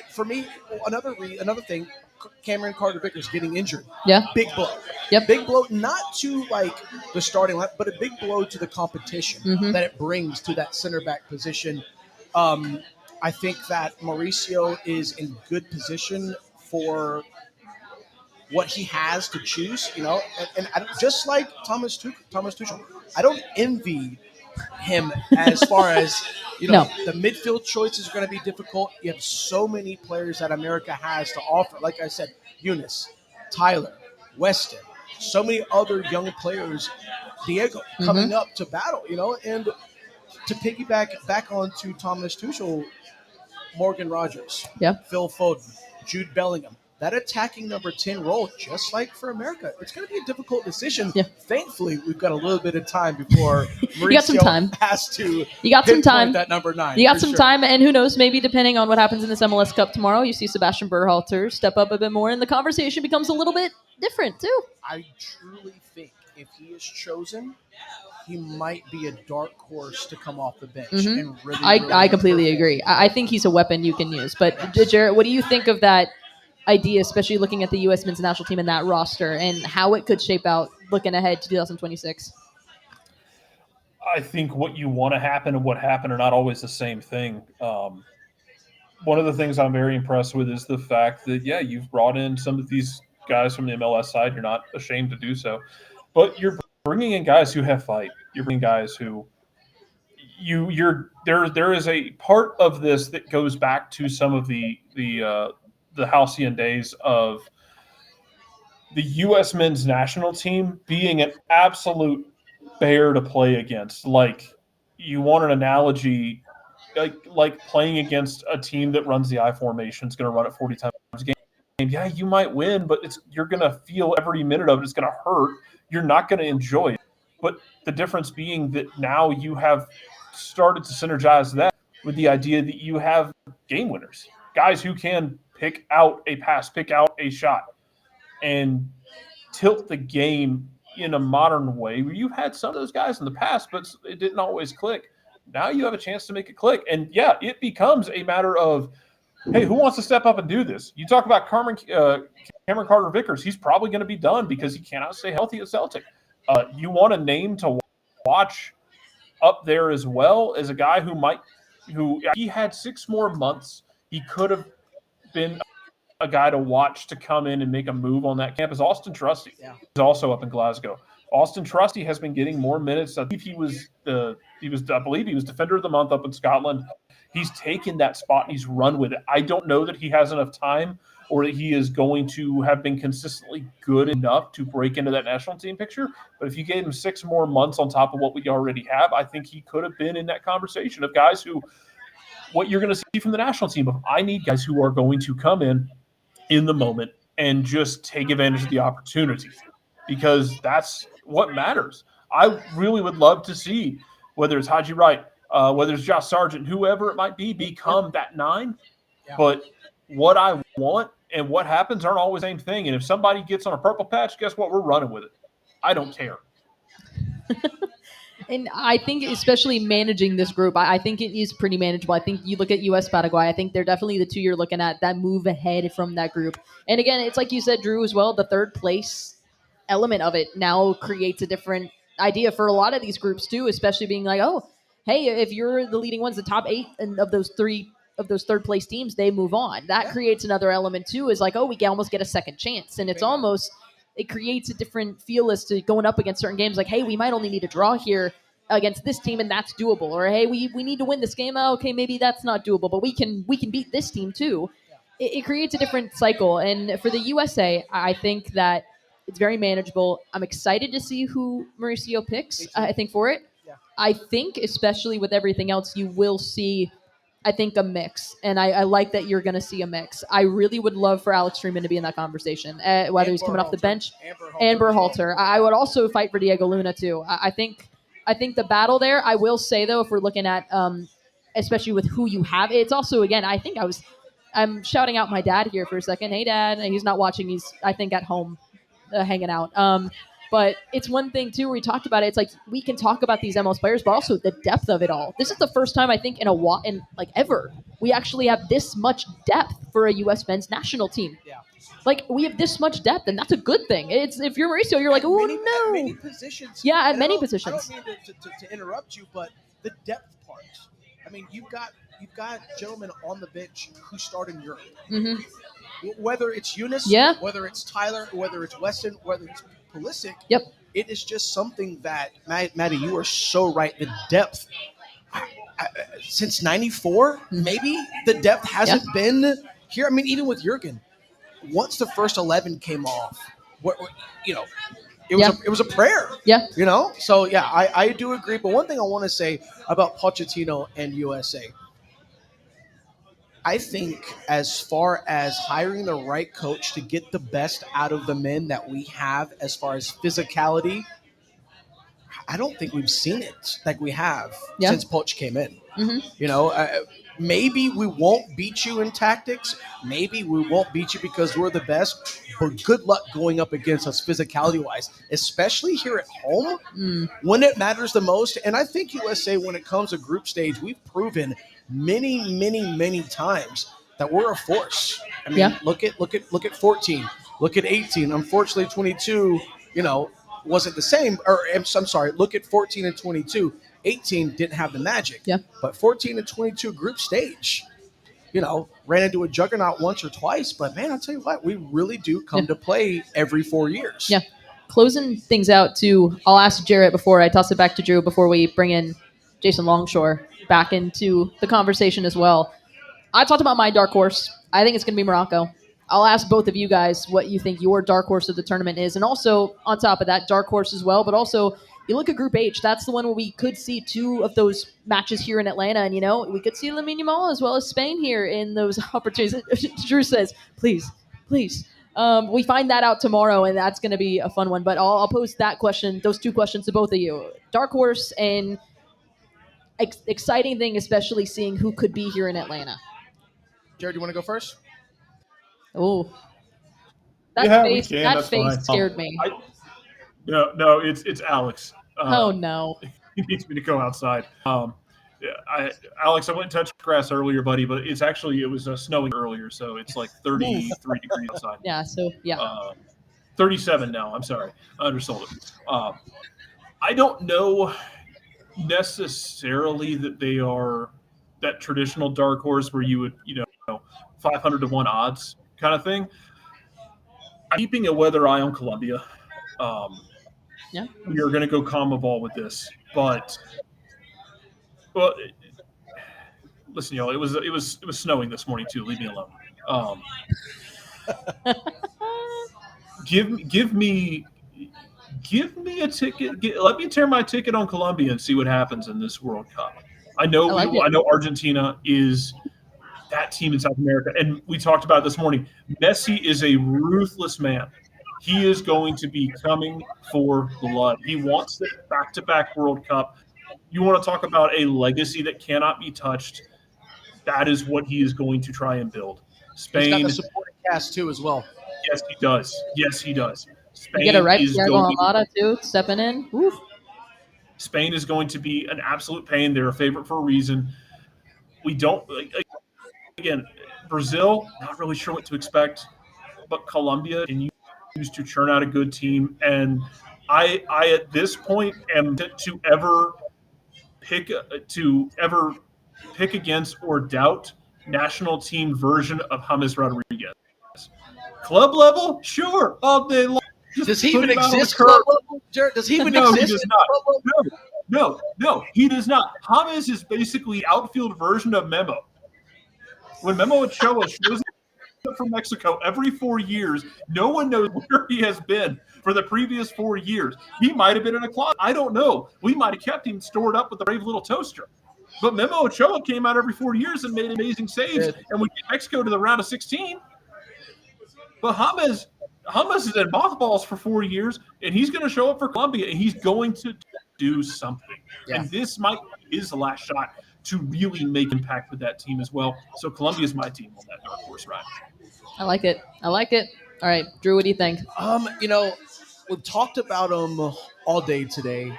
C: for me, another thing, Cameron Carter-Vickers getting injured.
A: Yeah,
C: big blow.
A: Yep.
C: Big blow, not to like the starting line, but a big blow to the competition that it brings to that center back position. I think that Mauricio is in good position for what he has to choose, and I, just like Thomas Tuchel, I don't envy him as far as,
A: No.
C: The midfield choices are going to be difficult. You have so many players that America has to offer. Like I said, Eunice, Tyler, Weston, so many other young players, Diego coming up to battle, and to piggyback back onto Thomas Tuchel, Morgan Rogers, Phil Foden, Jude Bellingham, that attacking number 10 role, just like for America, it's going to be a difficult decision.
A: Yeah.
C: Thankfully, we've got a little bit of time before Mauricio
A: you got some time.
C: has to
A: you got some time.
C: that number 9.
A: You got some time, and who knows, maybe depending on what happens in this MLS Cup tomorrow, you see Sebastian Berhalter step up a bit more, and the conversation becomes a little bit different, too.
C: I truly think if he is chosen, he might be a dark horse to come off the bench. And really,
A: I completely agree. I think he's a weapon you can use. But, Jarrett, what do you think of that idea, especially looking at the U.S. men's national team and that roster and how it could shape out looking ahead to 2026?
D: I think what you want to happen and what happened are not always the same thing. One of the things I'm very impressed with is the fact that, you've brought in some of these guys from the MLS side. You're not ashamed to do so. But you're bringing in guys who have fight. You're bringing guys who there is a part of this that goes back to some of the halcyon days of the U.S. men's national team being an absolute bear to play against. Like, you want an analogy, like playing against a team that runs the I formation is going to run it 40 times a game. Yeah, you might win, but you're going to feel every minute of it. It's going to hurt. You're not going to enjoy it. But the difference being that now you have started to synergize that with the idea that you have game winners, guys who can pick out a pass, pick out a shot, and tilt the game in a modern way. You've had some of those guys in the past, but it didn't always click. Now you have a chance to make it click. And yeah, it becomes a matter of, hey, who wants to step up and do this? You talk about Cameron Carter-Vickers. He's probably going to be done because he cannot stay healthy at Celtic. You want a name to watch up there as well as a guy who he had 6 more months. He could have been a guy to watch to come in and make a move on that campus. Austin Trusty is also up in Glasgow. Austin Trusty has been getting more minutes. I believe he was Defender of the Month up in Scotland. He's taken that spot and he's run with it. I don't know that he has enough time or that he is going to have been consistently good enough to break into that national team picture. But if you gave him 6 more months on top of what we already have, I think he could have been in that conversation of guys who, what you're going to see from the national team, of I need guys who are going to come in the moment and just take advantage of the opportunity, because that's what matters. I really would love to see whether it's Haji Wright, whether it's Josh Sargent, whoever it might be, become that 9. Yeah. But what I want and what happens aren't always the same thing. And if somebody gets on a purple patch, guess what? We're running with it. I don't care.
A: And I think especially managing this group, I think it is pretty manageable. I think you look at U.S. Paraguay, I think they're definitely the 2 you're looking at that move ahead from that group. And again, it's like you said, Drew, as well, the third place element of it now creates a different idea for a lot of these groups too, especially being like, oh, hey, if you're the leading ones, the top 8 of those third place teams, they move on. That creates another element too, is like, oh, we can almost get a second chance. And it's almost... it creates a different feel as to going up against certain games. Like, hey, we might only need a draw here against this team, and that's doable. Or, hey, we need to win this game. Oh, okay, maybe that's not doable, but we can beat this team too. It creates a different cycle. And for the USA, I think that it's very manageable. I'm excited to see who Mauricio picks, I think, for it. Yeah. I think, especially with everything else, you will see, I think, a mix. And I like that you're going to see a mix. I really would love for Alex Freeman to be in that conversation, whether he's coming off the bench. And Berhalter. I would also fight for Diego Luna, too. I think the battle there, I will say, though, if we're looking at, especially with who you have, it's also, again, I'm shouting out my dad here for a second. Hey, Dad. He's not watching. He's, I think, at home hanging out. But it's one thing, too, where we talked about it. It's like we can talk about these MLS players, but also the depth of it all. This is the first time, I think, ever, we actually have this much depth for a U.S. men's national team. Yeah. Like, we have this much depth, and that's a good thing. It's if you're Mauricio, you're like, oh, no.
C: At many positions.
A: Yeah, at many positions.
C: I don't mean to interrupt you, but the depth part. I mean, you've got gentlemen on the bench who start in Europe. Mm-hmm. Whether it's Eunice, whether it's Tyler, whether it's Weston, whether it's Pulisic, it is just something that, Maddie, you are so right. The depth, since '94, maybe the depth hasn't been here. I mean, even with Jurgen, once the first 11 came off, it was a prayer. Yeah. So yeah, I do agree. But one thing I want to say about Pochettino and USA, I think as far as hiring the right coach to get the best out of the men that we have as far as physicality, I don't think we've seen it like we have since Poch came in. Mm-hmm. Maybe we won't beat you in tactics. Maybe we won't beat you because we're the best. But good luck going up against us physicality-wise, especially here at home when it matters the most. And I think USA, when it comes to group stage, we've proven many, many, many times that we're a force. I mean, look at 14, look at 18. Unfortunately, 22, wasn't the same. Or I'm sorry, look at 14 and 22. 18 didn't have the magic. Yeah. But 14 and 22 group stage, ran into a juggernaut once or twice. But, man, I'll tell you what, we really do come to play every 4 years. Yeah.
A: Closing things out, too, I'll ask Jarrett before I toss it back to Drew before we bring in Jason Longshore back into the conversation as well. I talked about my dark horse. I think it's going to be Morocco. I'll ask both of you guys what you think your dark horse of the tournament is. And also, on top of that, dark horse as well, but also you look at Group H, that's the one where we could see two of those matches here in Atlanta, and we could see Lamine Yamal as well as Spain here in those opportunities. Drew says, please, please. We find that out tomorrow, and that's going to be a fun one. But I'll pose those two questions to both of you. Dark horse and exciting thing, especially seeing who could be here in Atlanta.
C: Jared, you want to go first?
A: Oh, that
D: Yeah,
A: face,
D: we can.
A: that
D: That's
A: face
D: fine.
A: scared me.
D: No, it's Alex.
A: Oh no.
D: He needs me to go outside. Alex, I went and touched grass earlier, buddy, but it was snowing earlier, so it's like 33 degrees outside.
A: Yeah. So yeah.
D: 37 now. I'm sorry, I undersold it. I don't know necessarily that they are that traditional dark horse where you would 500 to 1 odds kind of thing. I'm keeping a weather eye on Colombia.
A: Yeah.
D: We are going to go CONMEBOL with this, but listen, y'all. It was snowing this morning too. Leave me alone. Give me a ticket. Let me tear my ticket on Colombia and see what happens in this World Cup. I know Argentina is that team in South America, and we talked about it this morning. Messi is a ruthless man. He is going to be coming for blood. He wants the back-to-back World Cup. You want to talk about a legacy that cannot be touched? That is what he is going to try and build. Spain.
C: He's got the supporting cast too, as well.
D: Yes, he does. Spain
A: you get a right
D: is
A: Thiago
D: going.
A: Almada too, stepping in. Woo.
D: Spain is going to be an absolute pain. They're a favorite for a reason. We don't. Again, Brazil, not really sure what to expect, but Colombia continues to churn out a good team, and I at this point am to ever pick against or doubt national team version of James Rodriguez. Club level, sure, all day long.
C: Does he even exist? Club level? Jared, does he even exist?
D: He does not. No, he does not. James is basically outfield version of Memo. When Memo Ochoa shows up from Mexico every 4 years, no one knows where he has been for the previous 4 years. He might have been in a closet. I don't know. We might have kept him stored up with the brave little toaster. But Memo Ochoa came out every 4 years and made amazing saves, and we get Mexico to the round of 16. But James is in mothballs for 4 years, and he's going to show up for Colombia, and he's going to do something. Yeah. And this might be his last shot to really make impact with that team as well. So Colombia is my team on that dark horse ride.
A: I like it. All right, Drew, what do you think?
C: We've talked about them all day today.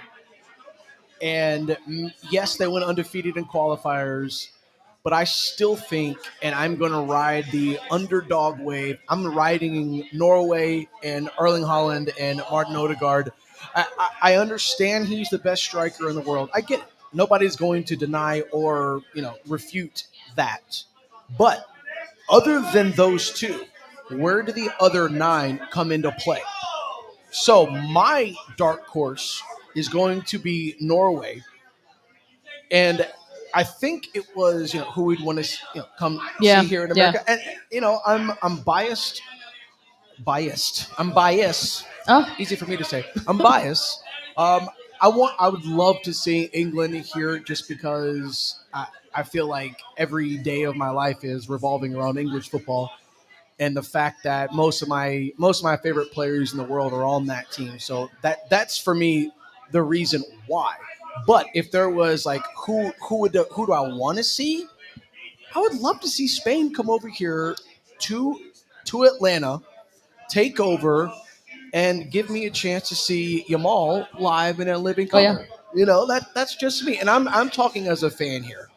C: And yes, they went undefeated in qualifiers, but I still think, and I'm going to ride the underdog wave. I'm riding Norway and Erling Haaland and Martin Odegaard. I understand he's the best striker in the world. I get it. Nobody's going to deny or, refute that. But other than those two, where do the other 9 come into play? So my dark horse is going to be Norway. And I think it was, who we'd want to come see here in America. Yeah. And, I'm biased. I'm biased.
A: Oh.
C: Easy for me to say. I'm biased. I would love to see England here just because I feel like every day of my life is revolving around English football, and the fact that most of my favorite players in the world are on that team. So that's for me the reason why. But if there was like who do I want to see? I would love to see Spain come over here to Atlanta, take over, and give me a chance to see Yamal live in a living color. Yeah. That's just me, and I'm talking as a fan here.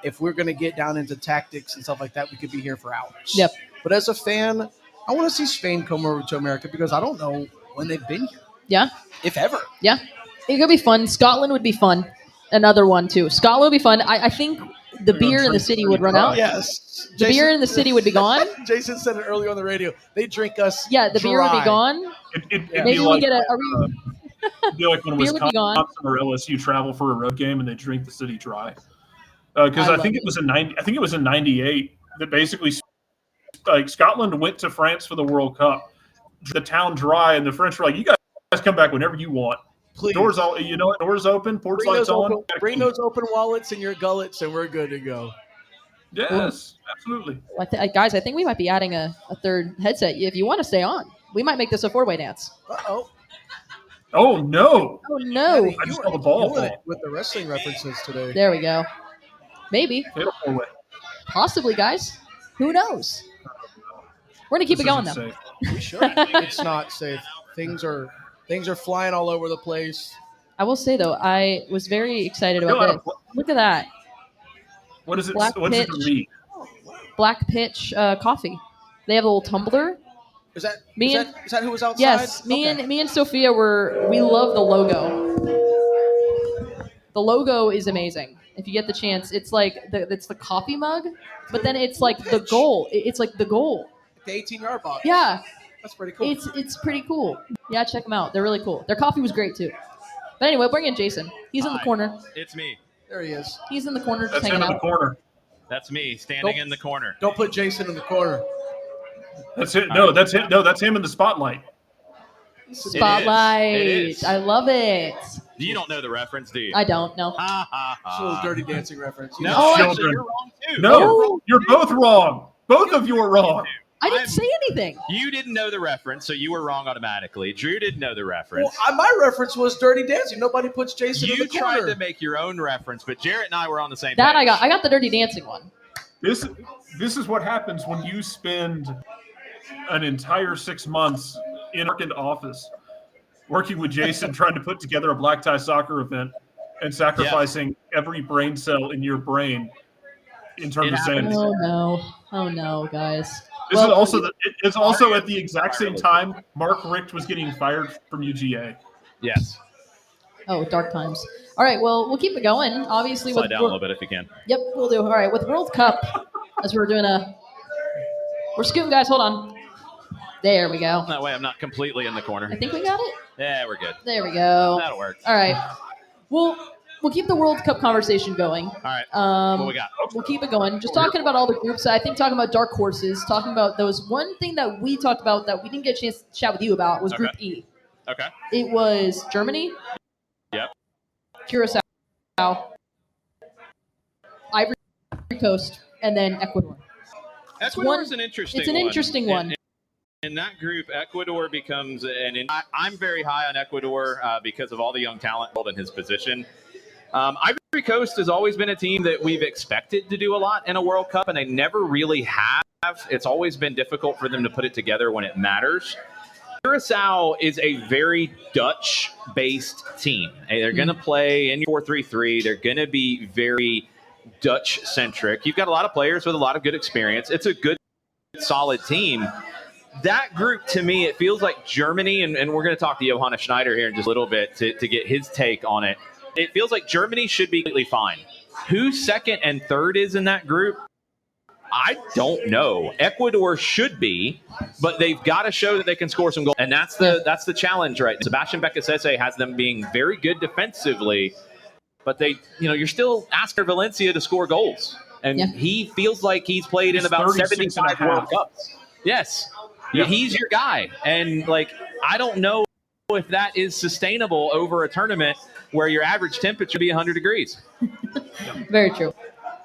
C: If we're going to get down into tactics and stuff like that, we could be here for hours.
A: Yep.
C: But as a fan, I want to see Spain come over to America because I don't know when they've been here.
A: Yeah.
C: If ever.
A: Yeah. It could be fun. Scotland would be fun. Another one, too. Scotland would be fun. I think the beer in the city would run out.
C: Yes.
A: The beer in the city would be gone.
C: Jason said it earlier on the radio. They drink us
A: the
C: dry.
A: beer would be gone.
D: Maybe we get it'd be like when Wisconsin or LSU travel for a road game and they drink the city dry. Because I think it was in '98 that basically, like, Scotland went to France for the World Cup, the town dry, and the French were like, "You guys come back whenever you want."
C: Please.
D: Doors all, you know what? Doors open, porch lights on.
C: Bring those open wallets in your gullets, and we're good to go.
D: Yes, absolutely.
A: Guys, I think we might be adding a third headset. If you want to stay on, we might make this a 4-way dance.
C: Uh-oh.
D: Oh, no.
A: Oh, no.
C: Maddie,
D: I just saw the ball fall.
C: with the wrestling references today.
A: There we go. Maybe.
D: Fatal 4-way.
A: Possibly, guys. Who knows? We're going to keep it going, though.
D: Safe.
C: We should. It's not safe. Things are flying all over the place.
A: I will say, though, I was very excited about this. Look at that.
D: What is it?
A: Black
D: What's it
A: pitch.
D: to read?
A: Black Pitch Coffee. They have a little tumbler.
C: Is that who was outside?
A: Yes, me and Sophia we love the logo. The logo is amazing. If you get the chance, it's like it's the coffee mug, but then it's like the goal. It's like the goal.
C: The 18-yard box.
A: Yeah,
C: that's pretty cool.
A: It's pretty cool. Yeah, check them out. They're really cool. Their coffee was great too. But anyway, bring in Jason. He's in the corner.
B: It's me.
C: There he is.
A: He's in the corner, just
D: That's
A: hanging
D: him in
A: out.
D: the corner.
B: That's me standing in the corner.
C: Don't put Jason in the corner.
D: That's it. No, that's it. No, that's him in the spotlight.
A: Spotlight.
B: It is.
A: I love it.
B: You don't know the reference, do you?
A: I don't know.
B: Ha, ha,
C: It's a little Dirty Dancing reference.
B: No,
A: Oh,
B: actually,
D: children.
B: you're wrong too.
D: No, you're both wrong. Both of you are wrong.
A: I didn't say anything.
B: You didn't know the reference, so you were wrong automatically. Drew didn't know the reference.
C: Well, my reference was Dirty Dancing. Nobody puts Jason in
B: You
C: the corner.
B: tried to make your own reference, but Jarrett and I were on the same
A: That
B: page.
A: I got the Dirty Dancing one.
D: This is what happens when you spend an entire 6 months in an office working with Jason trying to put together a black tie soccer event and sacrificing every brain cell in your brain in terms of sanity.
A: Oh no, guys.
D: This is also it's also at the exact same time Mark Richt was getting fired from UGA.
B: Yes.
A: Oh, dark times. All right, well, we'll keep it going. Obviously,
B: Slide down a little bit if you can.
A: Yep, we'll do. All right, with World Cup, as we're scooting, guys. Hold on. There we go.
B: That way I'm not completely in the corner.
A: I think we got it.
B: Yeah, we're good.
A: There we go.
B: That'll work.
A: All right. We'll keep the World Cup conversation going.
B: All right. What we got?
A: We'll keep it going. Just talking about all the groups. I think talking about dark horses, talking about those. One thing that we talked about that we didn't get a chance to chat with you about was Group E.
B: Okay.
A: It was Germany.
B: Yep.
A: Curacao. Ivory Coast, and then Ecuador.
B: Ecuador is an interesting one.
A: It's an interesting one.
B: In that group, Ecuador becomes I'm very high on Ecuador because of all the young talent in his position. Ivory Coast has always been a team that we've expected to do a lot in a World Cup, and they never really have. It's always been difficult for them to put it together when it matters. Curacao is a very Dutch-based team. They're going to play in 4-3-3. They're going to be very Dutch-centric. You've got a lot of players with a lot of good experience. It's a good, solid team. That group, to me, it feels like Germany, and we're going to talk to Johannes Schneider here in just a little bit to get his take on it. It feels like Germany should be completely fine. Who second and third is in that group? I don't know. Ecuador should be, but they've got to show that they can score some goals, and that's the challenge, right? Sebastian Becasese has them being very good defensively, but you're still asking Valencia to score goals, and he feels like he's played in about 75 World Cups. Yes, he's your guy, and I don't know if that is sustainable over a tournament where your average temperature be 100 degrees.
A: Very true.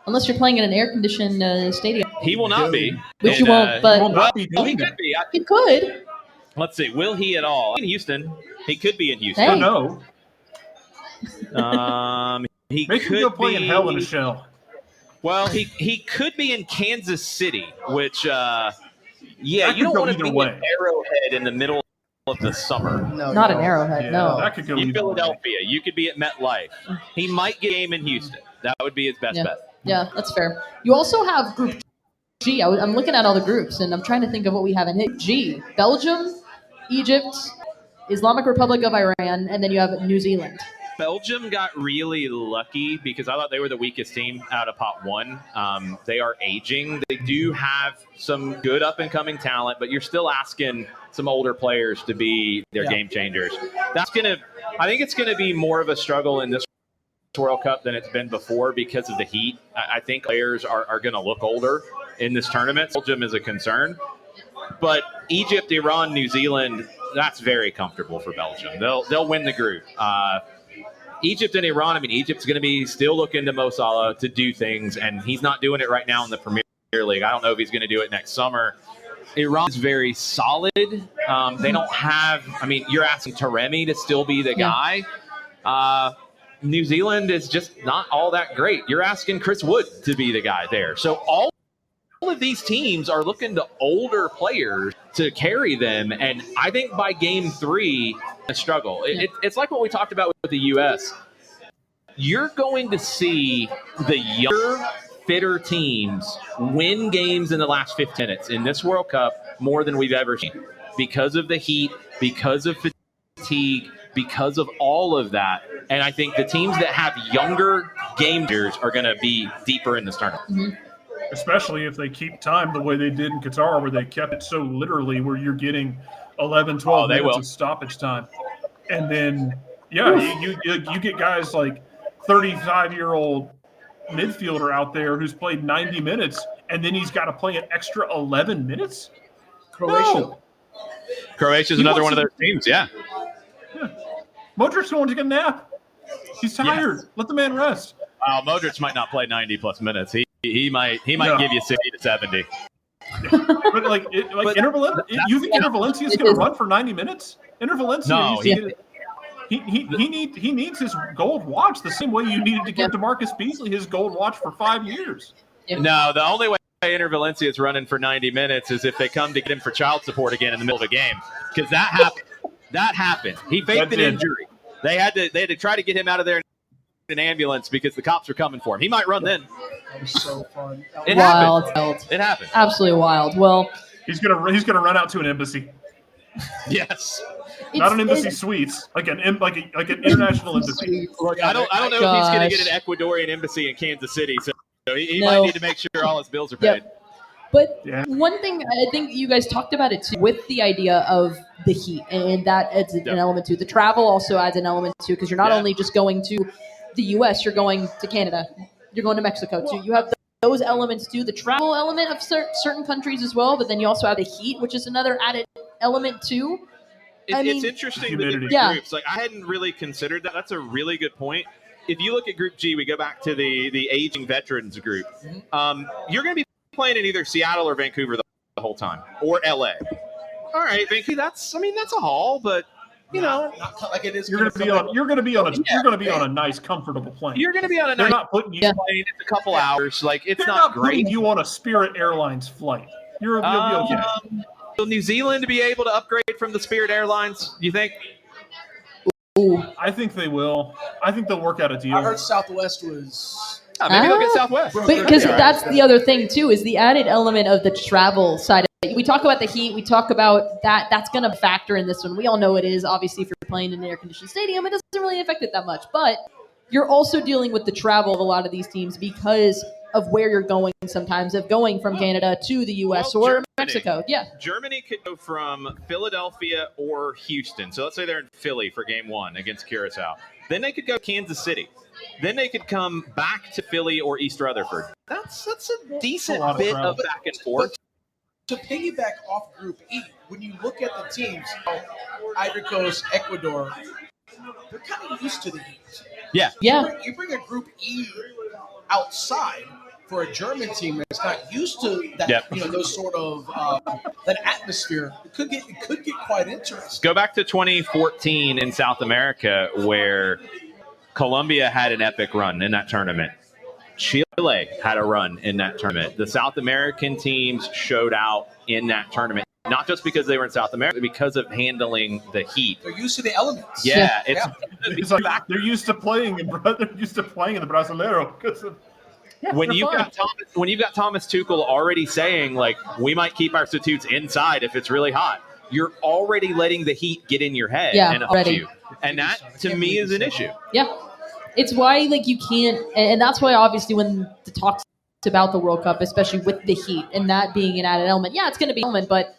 A: Unless you're playing in an air-conditioned stadium.
B: He will not be.
A: Which you won't, but...
B: he could be.
A: He could.
B: Let's see. Will he at all? In Houston. He could be in Houston.
A: Hey.
D: No.
B: He
D: Make him go play in Hell in a Shell.
B: Well, he could be in Kansas City, which, you don't want to be in Arrowhead in the middle of the summer.
A: No, not an Arrowhead, no.
D: That could go
B: in Philadelphia. You could be at MetLife. He might get a game in Houston. That would be his best bet.
A: Yeah, that's fair. You also have Group G. I'm looking at all the groups, and I'm trying to think of what we have in Group G. Belgium, Egypt, Islamic Republic of Iran, and then you have New Zealand.
B: Belgium got really lucky because I thought they were the weakest team out of Pot 1. They are aging. They do have some good up-and-coming talent, but you're still asking some older players to be their game changers. I think it's going to be more of a struggle in this World Cup than it's been before because of the heat. I think players are going to look older in this tournament. Belgium is a concern. But Egypt, Iran, New Zealand, that's very comfortable for Belgium. They'll win the group. Egypt and Iran. I mean, Egypt's going to be still looking to Mo Salah to do things, and he's not doing it right now in the Premier League. I don't know if he's going to do it next summer. Iran is very solid. They don't have. I mean, you're asking Taremi to still be the guy. New Zealand is just not all that great. You're asking Chris Wood to be the guy there. So all of these teams are looking to older players to carry them, and I think by game 3, a struggle. It's like what we talked about with the U.S. You're going to see the younger, fitter teams win games in the last 15 minutes in this World Cup more than we've ever seen because of the heat, because of fatigue, because of all of that. And I think the teams that have younger game players are going to be deeper in this tournament.
A: Mm-hmm.
D: Especially if they keep time the way they did in Qatar, where they kept it so literally where you're getting 11, 12 minutes of stoppage time. And then, you get guys like 35-year-old midfielder out there who's played 90 minutes, and then he's got to play an extra 11 minutes?
B: Croatia's another one of their teams, yeah.
D: Modric's going to get a nap. He's tired. Yes. Let the man rest.
B: Modric might not play 90-plus minutes. He might give you 60 to 70.
D: But you think Inter Valencia is going to run for 90 minutes? Inter Valencia, he needs his gold watch the same way you needed to give DeMarcus Beasley his gold watch for 5 years.
B: No, the only way Inter Valencia is running for 90 minutes is if they come to get him for child support again in the middle of a game, because that happened. That happened. He faked an injury. They had to try to get him out of there in an ambulance because the cops were coming for him. He might run then.
C: That was so fun.
B: It
A: wild.
B: happened. It happened.
A: Absolutely wild. Well,
D: he's gonna run out to an embassy.
B: Yes.
D: Not an embassy suites, like an international embassy.
B: I don't know if he's going to get an Ecuadorian embassy in Kansas City, so he might need to make sure all his bills are paid.
A: Yep. But one thing, I think you guys talked about it too, with the idea of the heat, and that adds an element to it. The travel also adds an element too, because you're not only just going to the U.S., you're going to Canada, you're going to Mexico too. You have those elements too, the travel element of certain countries as well, but then you also have the heat, which is another added element too.
B: It's interesting with the groups. Like, I hadn't really considered that. That's a really good point. If you look at Group G, we go back to the aging veterans group. You're going to be playing in either Seattle or Vancouver the whole time, or LA. All right, Vancouver. That's a haul, but
C: not like it is.
D: You're going to be on a nice, comfortable plane.
B: You're going to be on a
D: They're
B: nice
D: not putting you
B: plane. It's a couple hours. Like, it's
D: They're
B: not
D: putting
B: great.
D: you on a Spirit Airlines flight. You'll be okay.
B: Will New Zealand be able to upgrade from the Spirit Airlines, you think?
A: Ooh.
D: I think they will. I think they'll work out a deal.
C: I heard Southwest was...
B: maybe they'll get Southwest.
A: Because that's the other thing, too, is the added element of the travel side of it. We talk about the heat. We talk about that. That's going to factor in this one. We all know it is. Obviously, if you're playing in an air-conditioned stadium, it doesn't really affect it that much. But you're also dealing with the travel of a lot of these teams because of where you're going sometimes, of going from Canada to the U.S. or
B: Germany.
A: Mexico. Yeah.
B: Germany could go from Philadelphia or Houston. So let's say they're in Philly for game 1 against Curacao. Then they could go Kansas City. Then they could come back to Philly or East Rutherford. That's a decent bit of back and forth.
C: To piggyback off Group E, when you look at the teams, Ivory Coast, Ecuador, they're kind of used to the heat.
B: Yeah.
C: You bring a Group E outside for a German team that's not used to that, those sort of that atmosphere. It could get quite interesting.
B: Go back to 2014 in South America, where Colombia had an epic run in that tournament. Chile had a run in that tournament. The South American teams showed out in that tournament, not just because they were in South America, but because of handling the heat.
C: They're used to the elements.
D: It's like they're used to playing in the Brasileiro because of.
B: When you've got Thomas Tuchel already saying, like, we might keep our substitutes inside if it's really hot, you're already letting the heat get in your head and affect you. And that, to me, is an issue.
A: Yeah. It's why, like, you can't – and that's why, obviously, when the talks about the World Cup, especially with the heat and that being an added element, it's going to be an element, but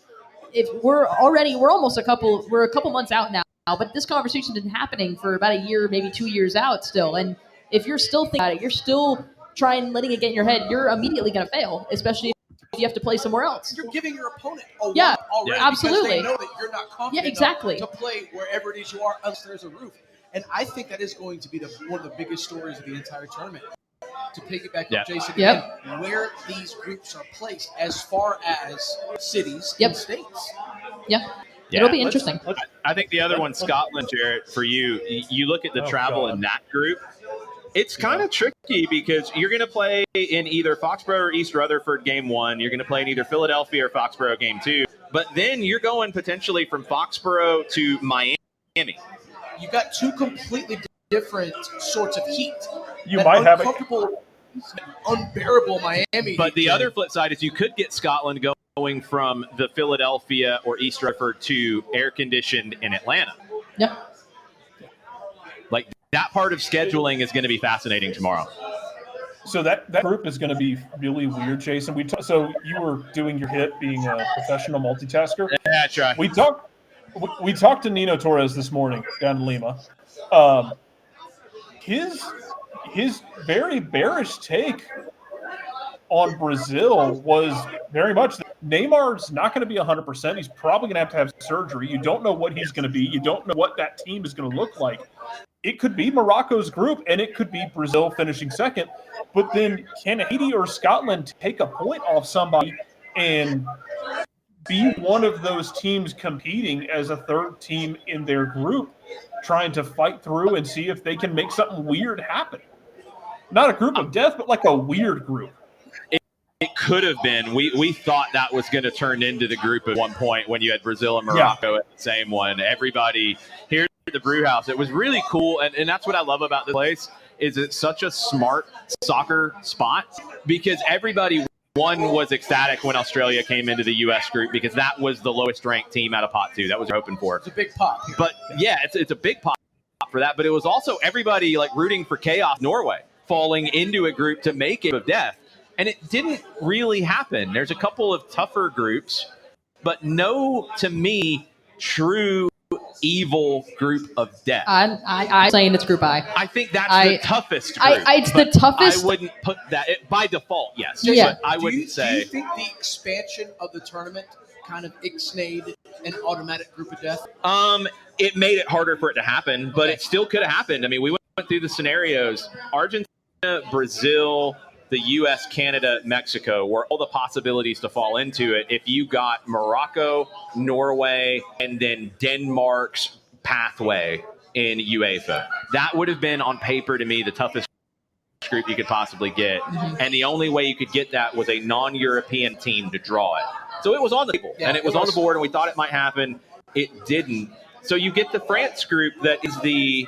A: if we're a couple months out now, but this conversation has been happening for about a year, maybe 2 years out still. And if you're still thinking about it, you're still – letting it get in your head, you're immediately going to fail, especially you have to play somewhere else.
C: You're giving your opponent a
A: Yeah,
C: one already
A: absolutely.
C: because they know that you're not confident
A: exactly.
C: enough to play wherever it is you are unless there's a roof. And I think that is going to be one of the biggest stories of the entire tournament. To piggyback on Jason again, where these groups are placed as far as cities and states.
A: Yeah. It'll be interesting.
B: I think the other one, Scotland, Jarrett, for you, you look at the travel in that group. It's kind of tricky because you're going to play in either Foxborough or East Rutherford game 1. You're going to play in either Philadelphia or Foxborough game 2. But then you're going potentially from Foxborough to Miami.
C: You got two completely different sorts of heat.
D: You might have
C: uncomfortable, unbearable Miami.
B: But the other flip side is you could get Scotland going from the Philadelphia or East Rutherford to air-conditioned in Atlanta.
A: Yeah.
B: Like, that part of scheduling is going to be fascinating tomorrow.
D: So that group is going to be really weird, Jason. So you were doing your hit being a professional multitasker.
B: Yeah, that's right.
D: We talked to Nino Torres this morning down in Lima. His very bearish take on Brazil was very much that Neymar's not going to be 100%. He's probably going to have surgery. You don't know what he's going to be. You don't know what that team is going to look like. It could be Morocco's group, and it could be Brazil finishing second. But then can Haiti or Scotland take a point off somebody and be one of those teams competing as a third team in their group, trying to fight through and see if they can make something weird happen? Not a group of death, but like a weird group.
B: It could have been. We thought that was going to turn into the group at one point when you had Brazil and Morocco at the same one. Everybody here at the Brewhouse, it was really cool. And that's what I love about this place is it's such a smart soccer spot because everybody, one, was ecstatic when Australia came into the U.S. group because that was the lowest ranked team out of pot 2. That was hoping for.
C: It's a big pop.
B: But yeah, it's a big pop for that. But it was also everybody like rooting for chaos Norway falling into a group to make it of death. And it didn't really happen. There's a couple of tougher groups, but no, to me, true evil group of death.
A: I'm saying it's Group I.
B: I think that's the toughest group.
A: It's the toughest.
B: I wouldn't put that by default. Yes,
A: yeah.
B: But I wouldn't say.
C: Do you think the expansion of the tournament kind of ixnayed an automatic group of death?
B: It made it harder for it to happen, but it still could have happened. I mean, we went through the scenarios: Argentina, Brazil, the U.S., Canada, Mexico were all the possibilities to fall into it if you got Morocco, Norway, and then Denmark's pathway in UEFA. That would have been, on paper, to me, the toughest group you could possibly get. Mm-hmm. And the only way you could get that was a non-European team to draw it. So it was on the table, and it was on the board, and we thought it might happen. It didn't. So you get the France group that is the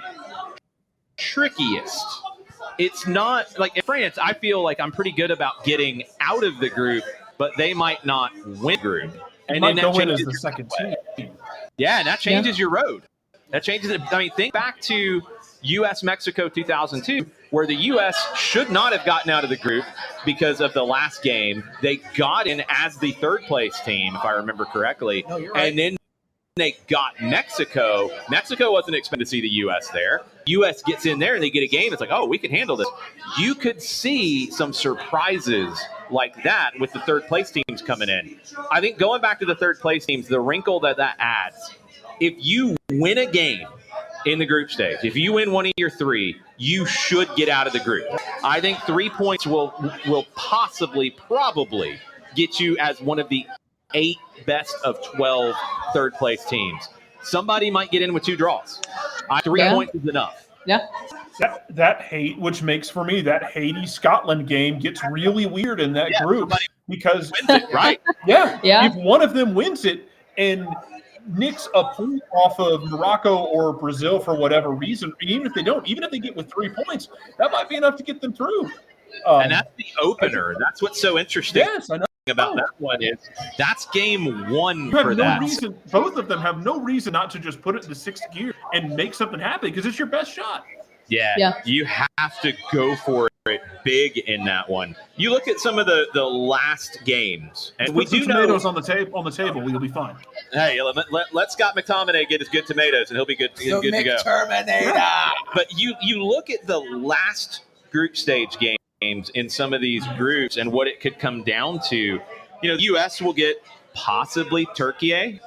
B: trickiest. It's not like in France, I feel like I'm pretty good about getting out of the group, but they might not win the group. And then that
D: changes the second team.
B: Yeah, and that changes your road. That changes it. I mean, think back to U.S. Mexico 2002, where the U.S. should not have gotten out of the group because of the last game. They got in as the third place team, if I remember correctly.
C: No, you're right.
B: And then they got Mexico. Mexico wasn't expecting to see the U.S. there. U.S. gets in there and they get a game. It's like, oh, we can handle this. You could see some surprises like that with the third place teams coming in. I think going back to the third place teams, the wrinkle that adds, if you win a game in the group stage, if you win one of your 3, you should get out of the group. I think 3 points will probably get you as one of the 8 best of 12 third place teams. Somebody might get in with 2 draws. 3 points is enough.
A: Yeah.
D: That hate, which makes for me that Haiti-Scotland game gets really weird in that group because
B: wins it, right?
D: Yeah. If one of them wins it and nicks a point off of Morocco or Brazil for whatever reason, even if they don't, even if they get with 3 points, that might be enough to get them through.
B: And that's the opener. That's what's so interesting.
D: Yes, I know.
B: About that one is that's game 1
D: you have
B: for
D: no
B: that.
D: Reason, both of them have no reason not to just put it in the 6th gear and make something happen because it's your best shot.
B: Yeah, you have to go for it big in that one. You look at some of the last games, and we do
D: tomatoes on the table. We'll be fine.
B: Hey, let Scott McTominay get his good tomatoes, and he'll be good. He'll good to go.
C: Terminator.
B: But you look at the last group stage games in some of these groups and what it could come down to. The U.S. will get possibly Turkey.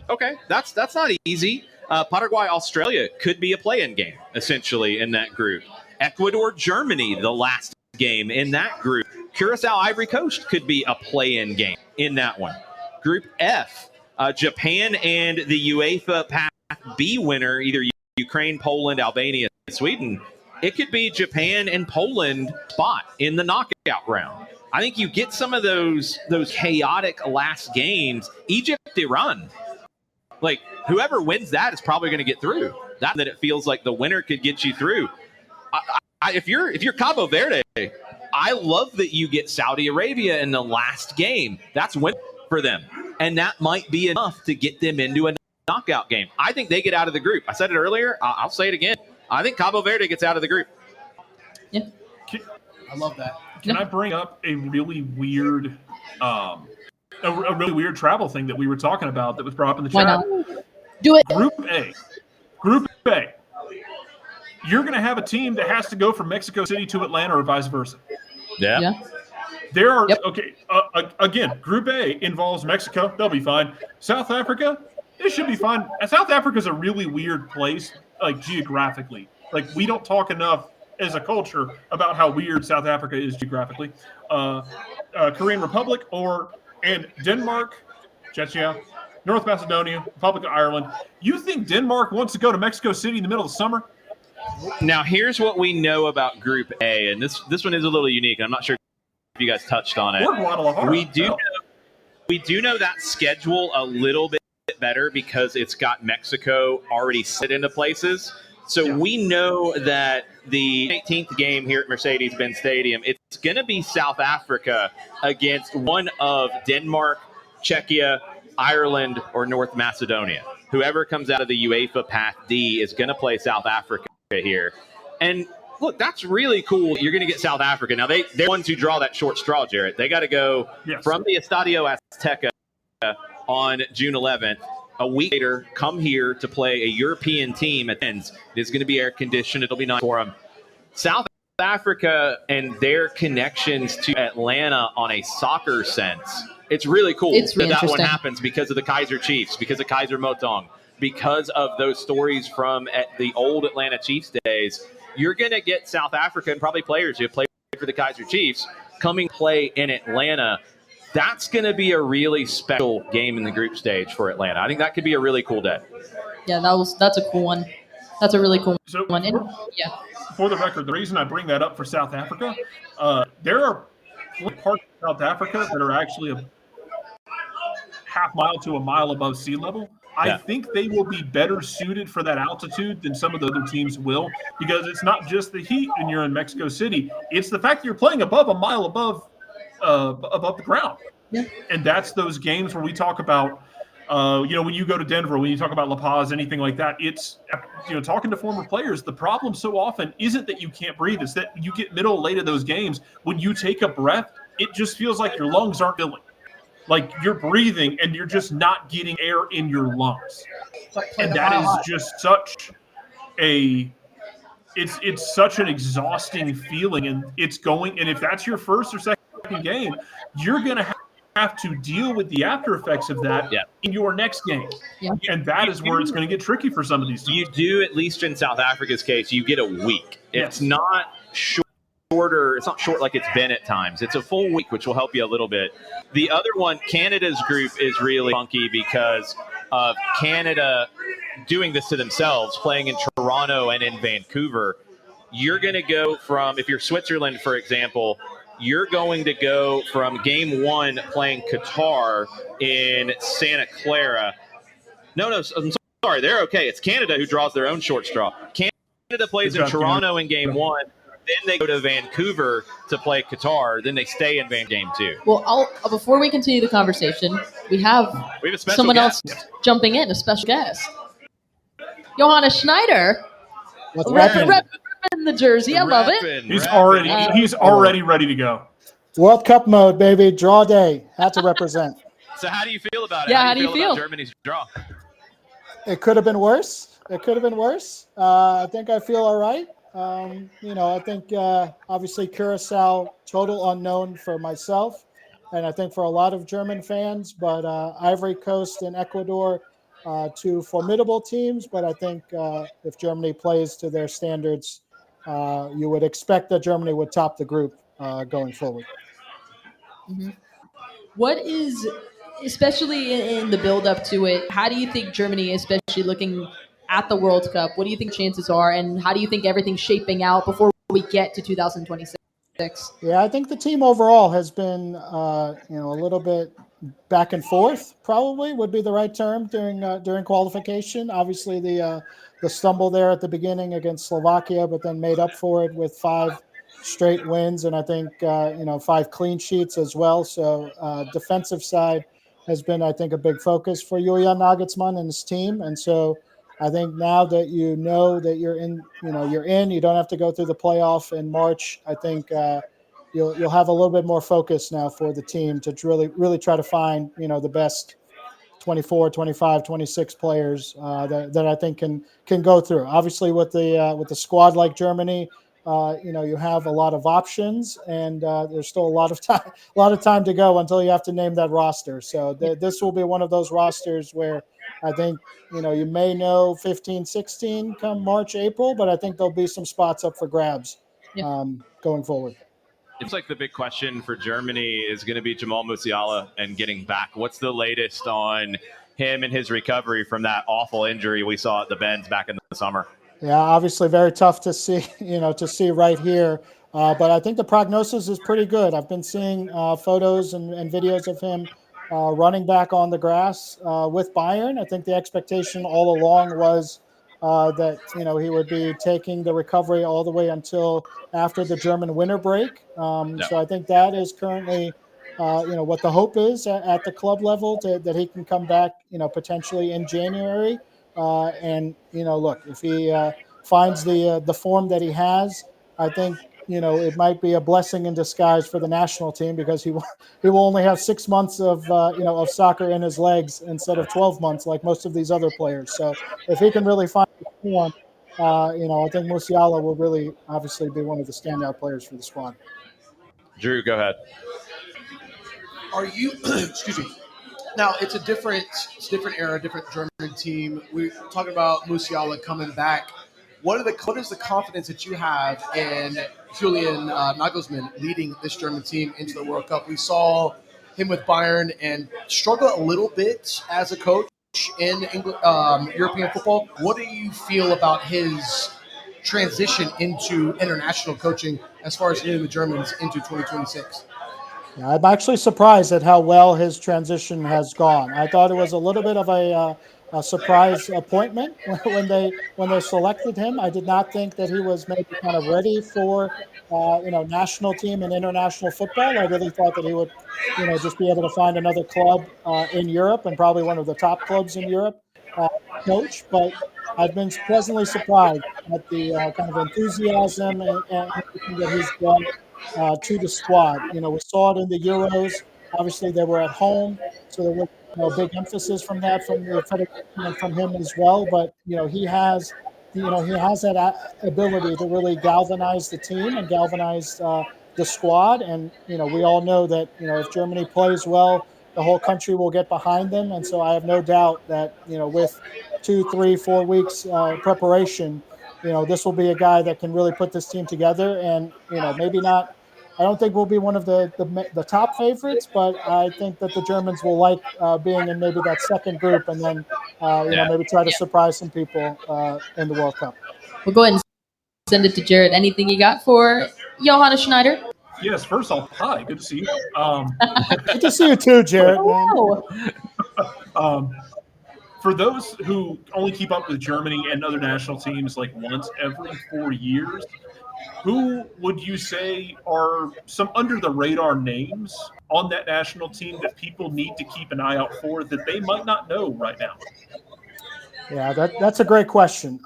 B: Okay, that's not easy. Paraguay, Australia could be a play-in game, essentially, in that group. Ecuador, Germany, the last game in that group. Curacao, Ivory Coast could be a play-in game in that one. Group F, Japan and the UEFA Path B winner, either Ukraine, Poland, Albania, Sweden. It could be Japan and Poland spot in the knockout round. I think you get some of those chaotic last games. Egypt, Iran. Like, whoever wins that is probably going to get through. That it feels like the winner could get you through. If you're Cabo Verde, I love that you get Saudi Arabia in the last game. That's win for them. And that might be enough to get them into a knockout game. I think they get out of the group. I said it earlier. I'll say it again. I think Cabo Verde gets out of the group.
A: Yeah.
C: I love that.
D: Can I bring up a really weird a really weird travel thing that we were talking about that was brought up in the chat?
A: Why not? Do it.
D: Group A. You're going to have a team that has to go from Mexico City to Atlanta or vice versa.
B: Yeah.
D: There are, again, Group A involves Mexico. They'll be fine. South Africa, it should be fine. South Africa is a really weird place, like geographically. Like, we don't talk enough as a culture about how weird South Africa is geographically. Korean Republic and Denmark, Czechia, North Macedonia, Republic of Ireland. You think Denmark wants to go to Mexico City in the middle of summer?
B: Now, here's what we know about Group A, and this one is a little unique, and I'm not sure if you guys touched on it.
D: Or Guadalajara.
B: We do know that schedule a little bit better because it's got Mexico already set into places. So we know that the 18th game here at Mercedes-Benz Stadium, it's going to be South Africa against one of Denmark, Czechia, Ireland, or North Macedonia. Whoever comes out of the UEFA Path D is going to play South Africa here. And look, that's really cool. You're going to get South Africa. Now, they're the ones who draw that short straw, Jarrett. They got to go from the Estadio Azteca on June 11th. A week later, come here to play a European team at ends. It is going to be air conditioned. It'll be nice for them. South Africa and their connections to Atlanta on a soccer sense. It's really cool that one happens because of the Kaiser Chiefs, because of Kaiser Motong, because of those stories from the old Atlanta Chiefs days. You're going to get South Africa and probably players who have played for the Kaiser Chiefs coming play in Atlanta. That's going to be a really special game in the group stage for Atlanta. I think that could be a really cool day.
A: Yeah, that's a cool one. That's a really cool one. And,
D: for the record, the reason I bring that up for South Africa, there are parts of South Africa that are actually a half mile to a mile above sea level. I think they will be better suited for that altitude than some of the other teams will, because it's not just the heat when you're in Mexico City. It's the fact that you're playing above a mile above the ground. Yeah. And that's those games where we talk about, when you go to Denver, when you talk about La Paz, anything like that, it's, talking to former players, the problem so often isn't that you can't breathe. It's that you get middle late of those games. When you take a breath, it just feels like your lungs aren't filling. Like you're breathing and you're just not getting air in your lungs. And that is just such it's such an exhausting feeling. And and if that's your first or second game, you're going to have to deal with the after effects of that in your next game. Yeah. And that is where it's going to get tricky for some of these teams.
B: You do, at least in South Africa's case, you get a week. It's not shorter. It's not short like it's been at times. It's a full week, which will help you a little bit. The other one, Canada's group, is really funky because of Canada doing this to themselves, playing in Toronto and in Vancouver. You're going to go from, if you're Switzerland, for example, you're going to go from game one playing Qatar in Santa Clara. No, I'm sorry. They're okay. It's Canada who draws their own short straw. Canada plays in Toronto in game one. Then they go to Vancouver to play Qatar. Then they stay in game two.
A: Well, before we continue the conversation, we have
B: a
A: someone else jumping in, a special guest. Johannes Schneider. Repping the jersey. I love it.
D: He's already ready to go.
E: World Cup mode, baby. Draw day. Had to represent.
B: So how do you feel about it?
A: Yeah, how do you feel
B: about Germany's draw?
E: It could have been worse. I think I feel all right. I think obviously Curacao, total unknown for myself. and I think for a lot of German fans, but Ivory Coast and Ecuador, two formidable teams. But I think if Germany plays to their standards, you would expect that Germany would top the group going forward.
A: Mm-hmm. What is, especially in the build up to it, how do you think Germany, especially looking at the World Cup, what do you think chances are, and how do you think everything's shaping out before we get to 2026?
E: Yeah, I think the team overall has been, a little bit back and forth. Probably would be the right term during qualification. Obviously, the stumble there at the beginning against Slovakia, but then made up for it with 5 straight wins, and I think 5 clean sheets as well. So defensive side has been, I think, a big focus for Julian Nagelsmann and his team, and so. I think now that you know that you're in, you don't have to go through the playoff in March. I think you'll have a little bit more focus now for the team to really try to find, the best 24, 25, 26 players that I think can go through. Obviously, with the squad like Germany, you have a lot of options, and there's still a lot of time to go until you have to name that roster. So this will be one of those rosters where I think you may know 15, 16 come March, April, but I think there'll be some spots up for grabs going forward.
B: It's like the big question for Germany is going to be Jamal Musiala and getting back. What's the latest on him and his recovery from that awful injury we saw at the Benz back in the summer?
E: Yeah, obviously very tough to see, to see right here. But I think the prognosis is pretty good. I've been seeing photos and videos of him running back on the grass with Bayern. I think the expectation all along was that he would be taking the recovery all the way until after the German winter break. So I think that is currently what the hope is at the club level that he can come back potentially in January. And look, if he finds the form that he has, I think it might be a blessing in disguise for the national team, because he will only have 6 months of of soccer in his legs instead of 12 months like most of these other players. So if he can really find the form, I think Musiala will really obviously be one of the standout players for the squad.
B: Drew, go ahead.
C: Are you? Excuse me. Now it's a different era, different German team. We're talking about Musiala coming back. What is the confidence that you have in Julian Nagelsmann leading this German team into the World Cup? We saw him with Bayern and struggle a little bit as a coach in England, European football. What do you feel about his transition into international coaching as far as leading the Germans into 2026?
E: Yeah, I'm actually surprised at how well his transition has gone. I thought it was a little bit of a surprise appointment when they selected him. I did not think that he was maybe kind of ready for national team and international football. I really thought that he would just be able to find another club in Europe, and probably one of the top clubs in Europe, coach. But I've been pleasantly surprised at the kind of enthusiasm and everything that he's brought to the squad. We saw it in the Euros. Obviously, they were at home, so there was a big emphasis from the federation and from him as well. But he has that ability to really galvanize the team and galvanize the squad. And we all know that if Germany plays well, the whole country will get behind them. And so I have no doubt that with 2, 3, 4 weeks preparation, this will be a guy that can really put this team together. And maybe not. I don't think we'll be one of the top favorites, but I think that the Germans will like being in maybe that second group, and then maybe try to surprise some people in the World Cup.
A: We'll go ahead and send it to Jarrett. Anything you got for Johannes Schneider?
D: Yes, first off, hi, good to see you.
E: Good to see you too, Jarrett.
D: For those who only keep up with Germany and other national teams like once every 4 years, who would you say are some under-the-radar names on that national team that people need to keep an eye out for that they might not know right now?
E: Yeah, that's a great question.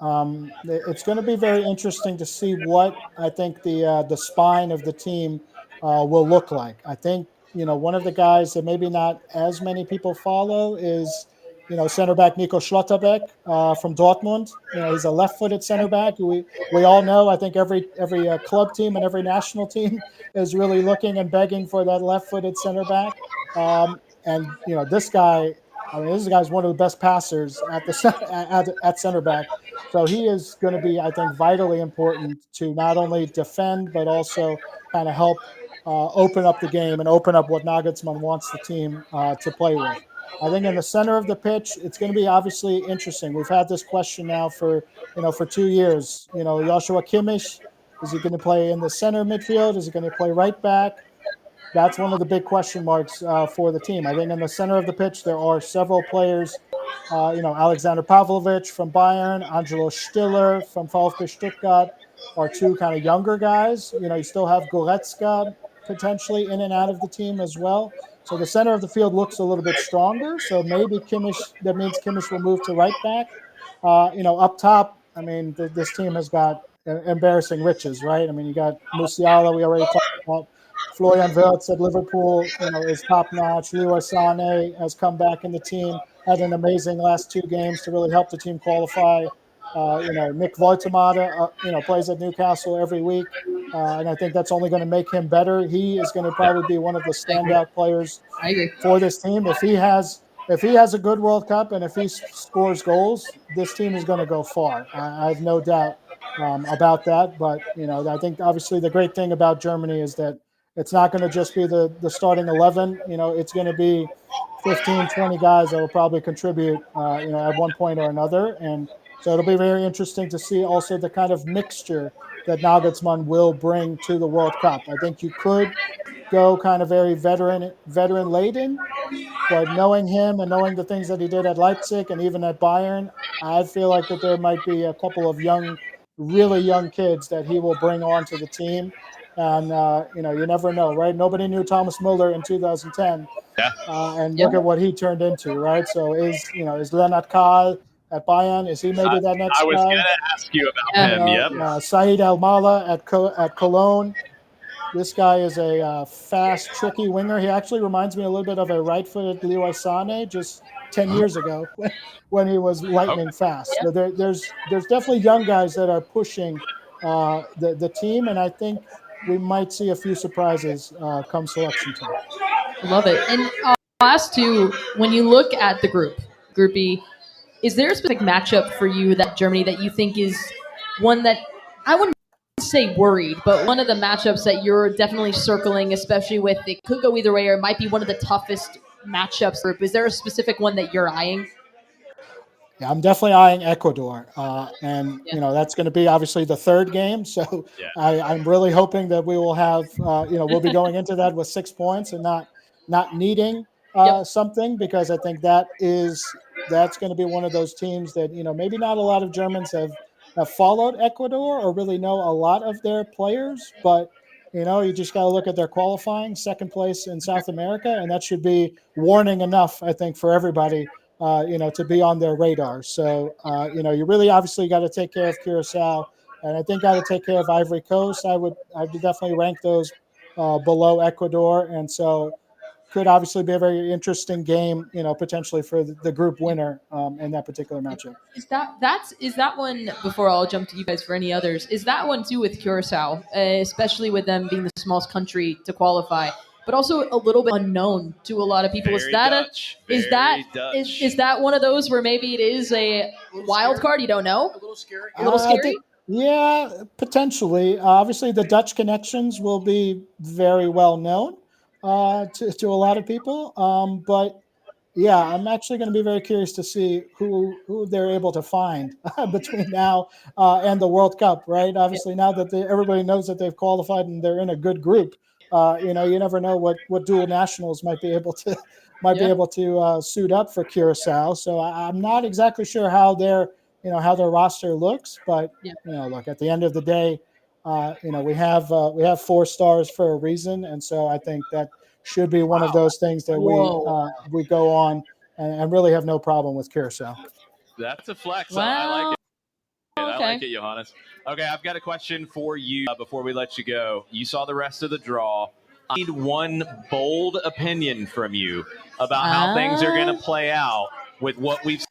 E: It's going to be very interesting to see what I think the spine of the team will look like. I think one of the guys that maybe not as many people follow is center back Nico Schlotterbeck from Dortmund. He's a left-footed center back. We all know. I think every club team and every national team is really looking and begging for that left-footed center back. And this guy. I mean, this guy's one of the best passers at center back. So he is going to be, I think, vitally important to not only defend but also kind of help open up the game and open up what Nagelsmann wants the team to play with. I think in the center of the pitch, it's going to be obviously interesting. We've had this question now for 2 years. Joshua Kimmich, is he going to play in the center midfield? Is he going to play right back? That's one of the big question marks for the team. I think in the center of the pitch, there are several players. Alexander Pavlovic from Bayern, Angelo Stiller from VfB Stuttgart are two kind of younger guys. You still have Goretzka potentially in and out of the team as well. So the center of the field looks a little bit stronger. So maybe that means Kimmich will move to right back. Up top, I mean, this team has got embarrassing riches, right? I mean, you got Musiala, we already talked about. Florian Wirtz at Liverpool, is top-notch. Leroy Sané has come back in the team, had an amazing last 2 games to really help the team qualify. Nick Voitemata, plays at Newcastle every week, and I think that's only going to make him better. He is going to probably be one of the standout players for this team. If he has a good World Cup and if he scores goals, this team is going to go far. I have no doubt about that. But I think obviously the great thing about Germany is that it's not going to just be the starting 11. It's going to be 15, 20 guys that will probably contribute, at one point or another. And so it'll be very interesting to see also the kind of mixture that Nagelsmann will bring to the World Cup. I think you could go kind of very veteran laden, but knowing him and knowing the things that he did at Leipzig and even at Bayern, I feel like that there might be a couple of really young kids that he will bring onto the team. And, you never know, right? Nobody knew Thomas Muller in 2010. And look at what he turned into, right? So is Lennart Kahl at Bayern, is he maybe that next guy?
F: I was going to ask you about him, yep.
E: Said Al-Mala at Cologne. This guy is a fast, tricky winger. He actually reminds me a little bit of a right-footed Leroy Sané just 10 years ago when he was lightning fast. So there's definitely young guys that are pushing the team, and I think we might see a few surprises come selection time.
A: Love it. And I'll ask too, when you look at the Group E, is there a specific matchup for you that Germany that you think is one that I wouldn't say worried, but one of the matchups that you're definitely circling, especially with it could go either way or it might be one of the toughest matchups group. Is there a specific one that you're eyeing?
E: Yeah, I'm definitely eyeing Ecuador, and that's going to be obviously the third game. So I'm really hoping that we will have, we'll be going into that with 6 points and not needing something, because I think that's going to be one of those teams that maybe not a lot of Germans have followed Ecuador or really know a lot of their players, but you just got to look at their qualifying, second place in South America, and that should be warning enough, I think, for everybody. To be on their radar. So, you really obviously got to take care of Curacao, and I think got to take care of Ivory Coast. I would definitely rank those below Ecuador, and so could obviously be a very interesting game, potentially for the group winner in that particular matchup.
A: Is that one, before I'll jump to you guys for any others, is that one too with Curacao, especially with them being the smallest country to qualify, but also a little bit unknown to a lot of people.
B: Is
A: that one of those where maybe it is a wild card? You don't know.
C: A little scary.
A: A little scary.
E: Yeah, potentially. Obviously, the Dutch connections will be very well known to a lot of people. But yeah, I'm actually going to be very curious to see who they're able to find between now and the World Cup. Right. Obviously, now that everybody knows that they've qualified and they're in a good group. You never know what dual nationals might be able to suit up for Curacao. So I'm not exactly sure how their roster looks, but look, at the end of the day, we have 4 stars for a reason, and so I think that should be one of those things that we go on and really have no problem with Curacao.
F: That's a flex.
A: Wow.
F: I like it.
A: Okay.
F: I like it, Johannes. Okay, I've got a question for you before we let you go. You saw the rest of the draw. I need one bold opinion from you about how things are going to play out with what we've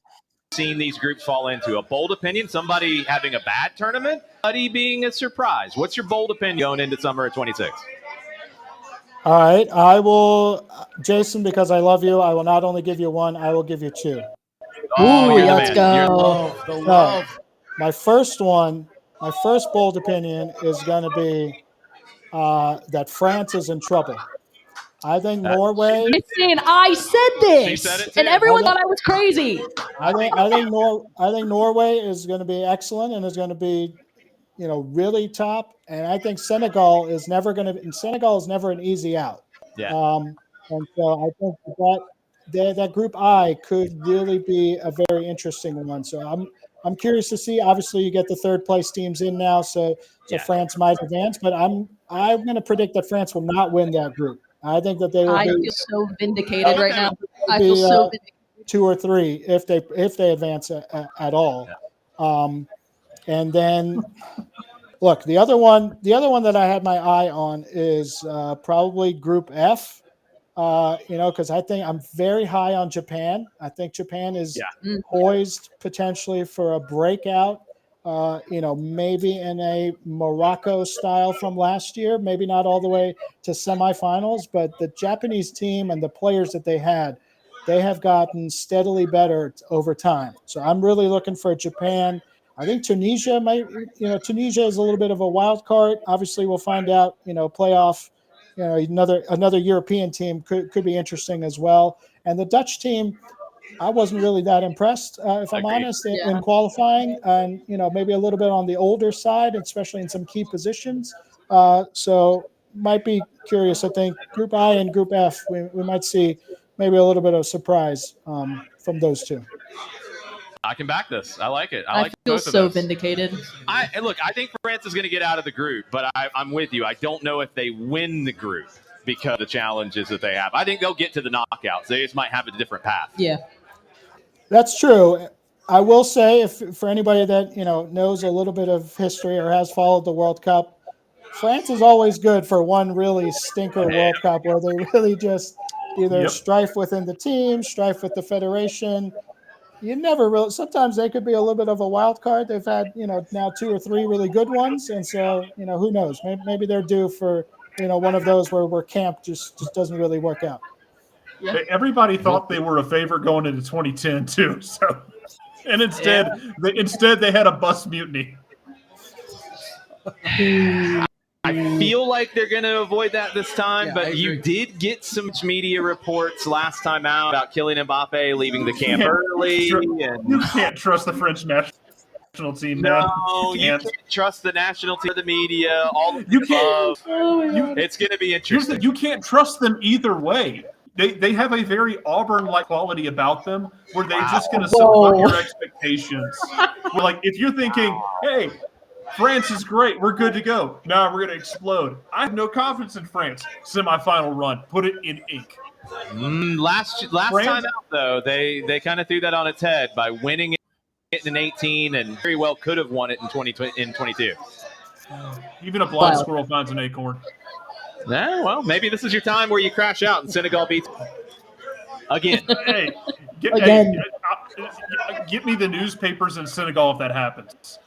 F: seen these groups fall into. A bold opinion, somebody having a bad tournament, somebody being a surprise. What's your bold opinion going into summer of 26?
E: All right, I will, Jason, because I love you, I will not only give you one, I will give you two.
F: Oh, you're the
A: let's
F: man.
A: go.
C: The love.
E: My first bold opinion is going to be that France is in trouble. I think Norway.
A: Listen, I said this,
F: She said it too.
A: and everyone thought I was crazy.
E: I think Norway is going to be excellent and is going to be, really top. And I think Senegal is never an easy out.
F: Yeah.
E: And so I think that Group I could really be a very interesting one. So I'm curious to see. Obviously, you get the third place teams in now, so France might advance. But I'm going to predict that France will not win that group. I think that they will.
A: I feel so vindicated right now. I feel so vindicated.
E: 2 or 3 if they advance at all. And then, look, the other one that I had my eye on is probably Group F. Because I think I'm very high on Japan. I think Japan is poised potentially for a breakout. Maybe in a Morocco style from last year, maybe not all the way to semifinals, but the Japanese team and the players that they have gotten steadily better over time. So I'm really looking for Japan. I think Tunisia Tunisia is a little bit of a wild card. Obviously, we'll find out, playoff, another European team could be interesting as well. And the Dutch team, I wasn't really that impressed, if I'm honest, in qualifying, and maybe a little bit on the older side, especially in some key positions. So might be curious. I think Group I and Group F, we might see maybe a little bit of surprise from those two.
F: I can back this. I like it.
A: I
F: like
A: feel
F: both of
A: so
F: those.
A: vindicated.
F: I think France is going to get out of the group, but I'm with you. I don't know if they win the group because of the challenges that they have. I think they'll get to the knockouts. They just might have a different path.
A: Yeah.
E: That's true. I will say, for anybody that knows a little bit of history or has followed the World Cup, France is always good for one really stinker World Cup where they really just either strife within the team, strife with the federation. You never really. Sometimes they could be a little bit of a wild card. They've had now 2 or 3 really good ones, and so who knows? Maybe they're due for one of those where camp just doesn't really work out.
D: Yeah. Everybody thought they were a favorite going into 2010 too. So, and instead they had a bus mutiny.
F: I feel like they're going to avoid that this time, but you did get some media reports last time out about Kylian Mbappe leaving the camp early.
D: You can't trust the French national team, man.
F: No, you can't trust the national team, the media, all the
D: you can't.
F: It's going to be interesting.
D: You can't trust them either way. They have a very Auburn-like quality about them where they're just going to subvert your expectations. Like, if you're thinking, hey, France is great, we're good to go. Now we're going to explode. I have no confidence in France. Semifinal run. Put it in ink.
F: Last time out, though, they kind of threw that on its head by winning it in 18 and very well could have won it in 22.
D: Even a blind squirrel finds an acorn.
F: Yeah, well, maybe this is your time where you crash out and Senegal beats again.
D: Hey, get me the newspapers in Senegal if that happens.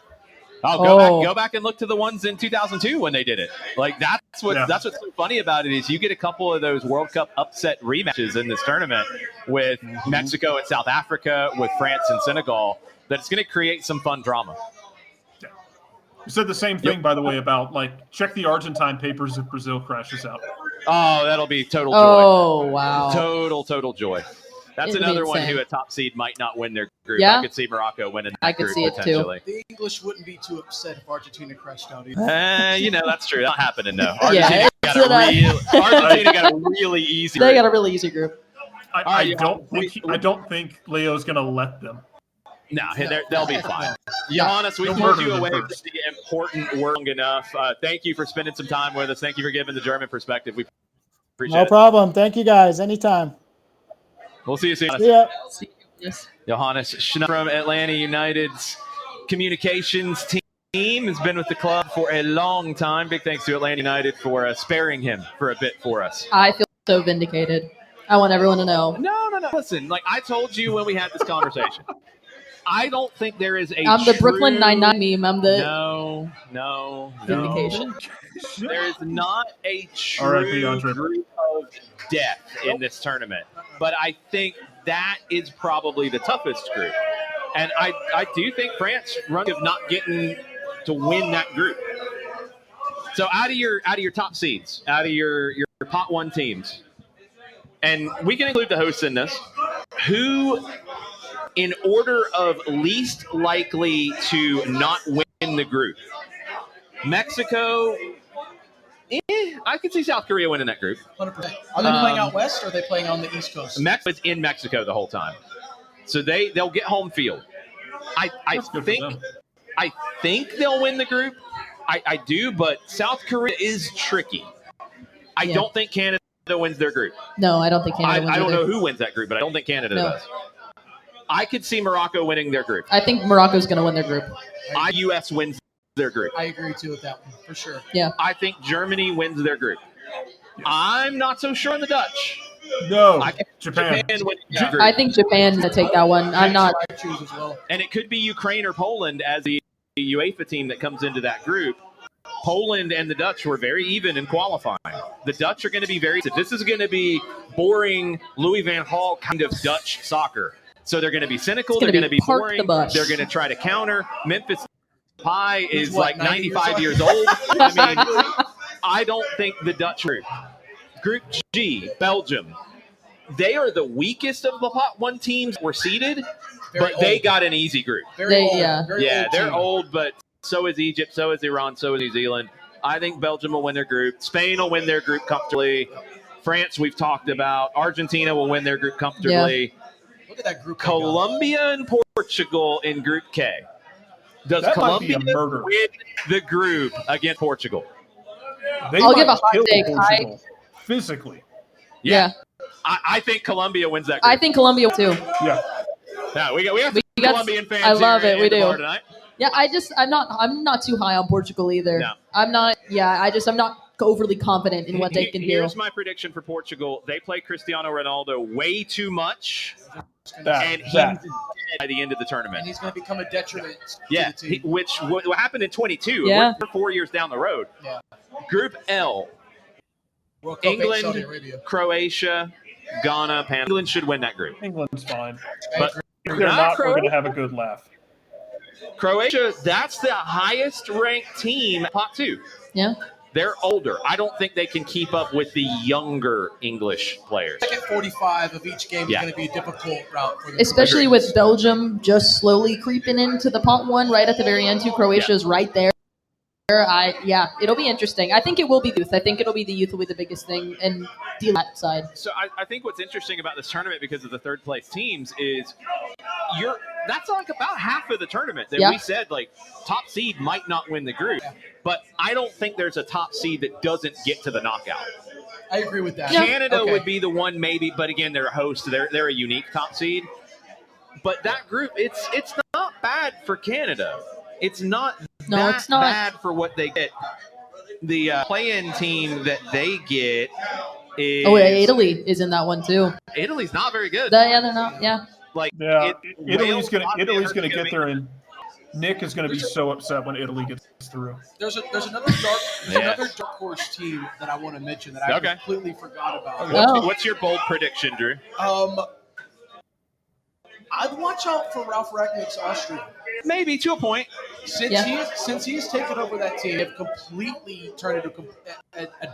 F: Go back and look to the ones in 2002 when they did it. Like that's what's so funny about it is you get a couple of those World Cup upset rematches in this tournament with Mexico and South Africa, with France and Senegal. That's going to create some fun drama.
D: You said the same thing, by the way, about check the Argentine papers if Brazil crashes out.
F: Oh, that'll be total joy.
A: Oh, wow.
F: Total joy. That's another one who a top seed might not win their group.
A: Yeah.
F: I could see Morocco winning that
A: I could
F: group
A: see it
F: potentially.
A: too.
C: The English wouldn't be too upset if Argentina crashed out either.
F: That's true. Not happening, though.
A: Yeah,
F: Argentina got a really easy
A: They
F: group.
A: got a really easy group.
D: I don't think Leo's going to let them.
F: No, they'll be fine. Johannes, we pulled you away from the important work long enough. Thank you for spending some time with us. Thank you for giving the German perspective. We appreciate it.
E: No problem. Thank you, guys. Anytime.
F: We'll see you soon.
E: See ya.
A: Johannes
F: Schneider from Atlanta United's communications team has been with the club for a long time. Big thanks to Atlanta United for sparing him for a bit for us.
A: I feel so vindicated. I want everyone to know.
F: No, No. Listen, like I told you when we had this conversation, I don't think there is a
A: I'm the Brooklyn Nine-Nine meme. I'm the
F: No.
A: vindication.
F: There is not a true
D: R.I.P. Andre.
F: group of death in this tournament. But I think that is probably the toughest group. And I do think France run of not getting to win that group. So out of your top seeds, out of your pot one teams, and we can include the hosts in this, who in order of least likely to not win the group? Mexico, I could see South Korea winning that group.
C: 100%. Are they playing out west or are they playing on the East Coast?
F: Mexico's in Mexico the whole time. So they'll get home field. I think they'll win the group. I do, but South Korea is tricky. I don't think Canada wins their group.
A: No, I don't think Canada wins.
F: I don't know who wins that group, but I don't think Canada does. I could see Morocco winning their group.
A: I think Morocco's going to win their group.
F: U.S. wins their group.
C: I agree too with that one for sure.
A: Yeah.
F: I think Germany wins their group. I'm not so sure on the Dutch.
D: No,
F: Japan wins their group.
A: I think Japan's going to take that one. I'm not.
C: I choose as well.
F: And it could be Ukraine or Poland as the UEFA team that comes into that group. Poland and the Dutch were very even in qualifying. The Dutch are going to be this is going to be boring Louis van Gaal kind of Dutch soccer. So they're going to be cynical. They're going to be boring. They're going to try to counter. Memphis Depay is like 95 years old. I mean, I don't think the Dutch Group G, Belgium, they are the weakest of the pot one teams were seeded, but they got an easy group. They're old, but so is Egypt, so is Iran, so is New Zealand. I think Belgium will win their group. Spain will win their group comfortably. France, we've talked about. Argentina will win their group comfortably.
C: Yeah. Look at that group.
F: Colombia and Portugal in Group K. Does Colombia win the group against Portugal?
A: I'll give a hot take.
D: Physically.
F: Yeah. I think Colombia wins that group.
A: I think Colombia too.
D: Yeah.
F: Yeah, we have Colombian fans.
A: I love it. We do.
F: Tonight.
A: Yeah, I'm not too high on Portugal either.
F: No.
A: I'm not overly confident in what they can do.
F: Here's my prediction for Portugal. They play Cristiano Ronaldo way too much. And he's dead by the end of the tournament.
C: And he's going to become a detriment
F: to the team. What happened in 22.
A: Yeah.
F: We're 4 years down the road.
C: Yeah.
F: Group L. England, Croatia, Ghana, Panama. England should win that group.
D: England's fine.
F: But
D: if they're not, we're going to have a good laugh.
F: Croatia, that's the highest ranked team at pot 2.
A: Yeah.
F: They're older. I don't think they can keep up with the younger English players.
C: Second 45 of each game is going to be a difficult route for them.
A: Especially with Belgium just slowly creeping into the pot 1 right at the very end too. Croatia's right there. It'll be interesting. I think it will be youth. I think it'll be the youth will be the biggest thing and deal that side.
F: So I think what's interesting about this tournament because of the third place teams is that's like about half of the tournament that we said like top seed might not win the group, but I don't think there's a top seed that doesn't get to the knockout.
C: I agree with that.
F: Canada would be the one maybe, but again they're a host. They're a unique top seed. But that group, it's not bad for Canada. It's not bad for what they get. The play-in team that they get is...
A: Oh, yeah, Italy is in that one, too.
F: Italy's not very good.
A: They're not, yeah.
D: Italy's going to get there, and Nick is going to be so upset when Italy gets through.
C: There's another dark horse team that I want to mention that I completely forgot about.
F: What's your bold prediction, Drew?
C: I'd watch out for Ralph Rangnick's Austria.
F: Maybe to a point.
C: Since he's taken over that team, they've completely turned into a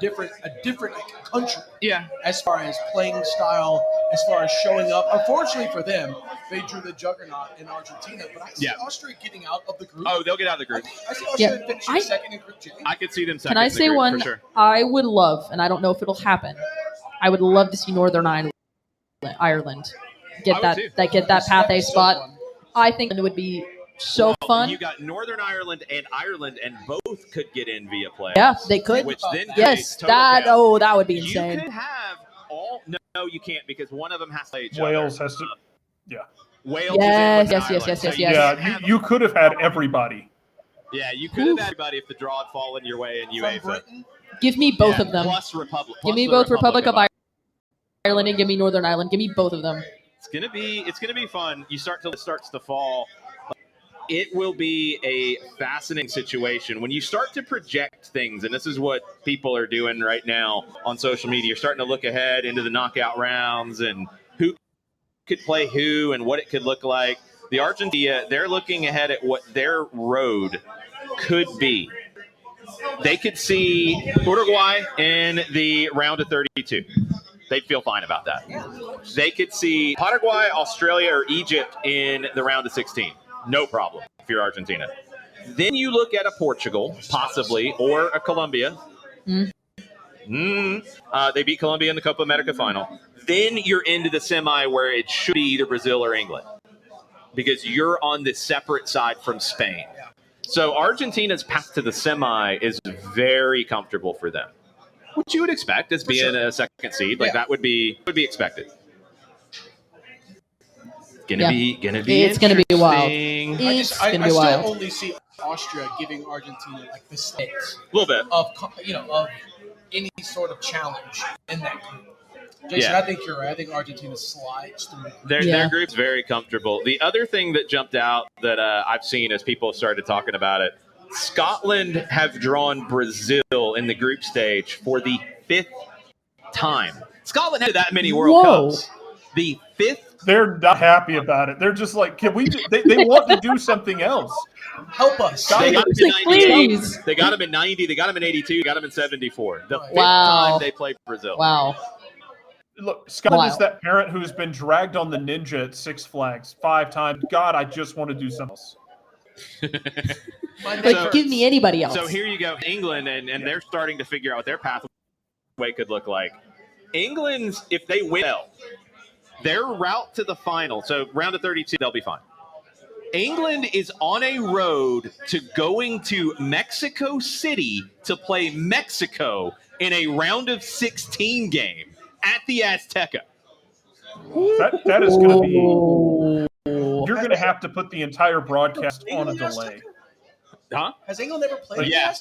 C: different country.
F: Yeah.
C: As far as playing style, as far as showing up. Unfortunately for them, they drew the juggernaut in Argentina. But I see Austria getting out of the group.
F: Oh, they'll get out of the group.
C: I see Austria finishing second in Group J.
F: I could see them second.
A: Can I say one?
F: For sure.
A: I would love, and I don't know if it'll happen. I would love to see Northern Ireland get that Path A spot. I think it would be so fun.
F: You got Northern Ireland, and both could get in via play.
A: Yeah, they could.
F: Which then
A: that would be insane.
F: You could have all. No, you can't because one of them has to play each
D: Wales
F: other.
D: has to. Yeah.
F: Wales.
A: Yes.
D: Yeah, you could have had everybody.
F: Yeah, you could have had everybody if the draw had fallen your way in UEFA.
A: Give me both of them.
F: Plus Republic.
A: Give me both Republic of Ireland and give me Northern Ireland. Give me both of them.
F: It's gonna be fun. Starts to fall. It will be a fascinating situation when you start to project things, and this is what people are doing right now on social media. You're starting to look ahead into the knockout rounds and who could play who and what it could look like. The Argentina, they're looking ahead at what their road could be. They could see Uruguay in the round of 32. They'd feel fine about that. They could see Paraguay, Australia, or Egypt in the round of 16. No problem if you're Argentina. Then you look at a Portugal, possibly, or a Colombia. They beat Colombia in the Copa America final. Then you're into the semi where it should be either Brazil or England because you're on the separate side from Spain. So Argentina's path to the semi is very comfortable for them, which you would expect as being a second seed. That would be expected. It's
A: gonna be wild.
C: I still only see Austria giving Argentina like the stakes
F: a little bit
C: of any sort of challenge in that group. Jason, I think you're right. I think Argentina slides through.
F: Their group's very comfortable. The other thing that jumped out that I've seen as people started talking about it, Scotland have drawn Brazil in the group stage for the 5th time. Scotland had that many World Cups. The 5th.
D: They're not happy about it. They're just like, can we? They want to do something else.
C: Help us.
F: They got him in 98.
A: Please.
F: They got him in 90. They got him in 82. Got him in 74. The 5th time they played Brazil.
A: Wow.
D: Look, Scott is that parent who's been dragged on the Ninja at Six Flags 5 times. God, I just want to do something else.
A: Give me anybody else.
F: So here you go, England, and they're starting to figure out what their pathway could look like. England's, if they win, their route to the final, so round of 32, they'll be fine. England is on a road to going to Mexico City to play Mexico in a round of 16 game at the Azteca.
D: That is going to be... You're going to have to put the entire broadcast on a delay.
F: Huh?
C: Has England ever played?
F: Yeah,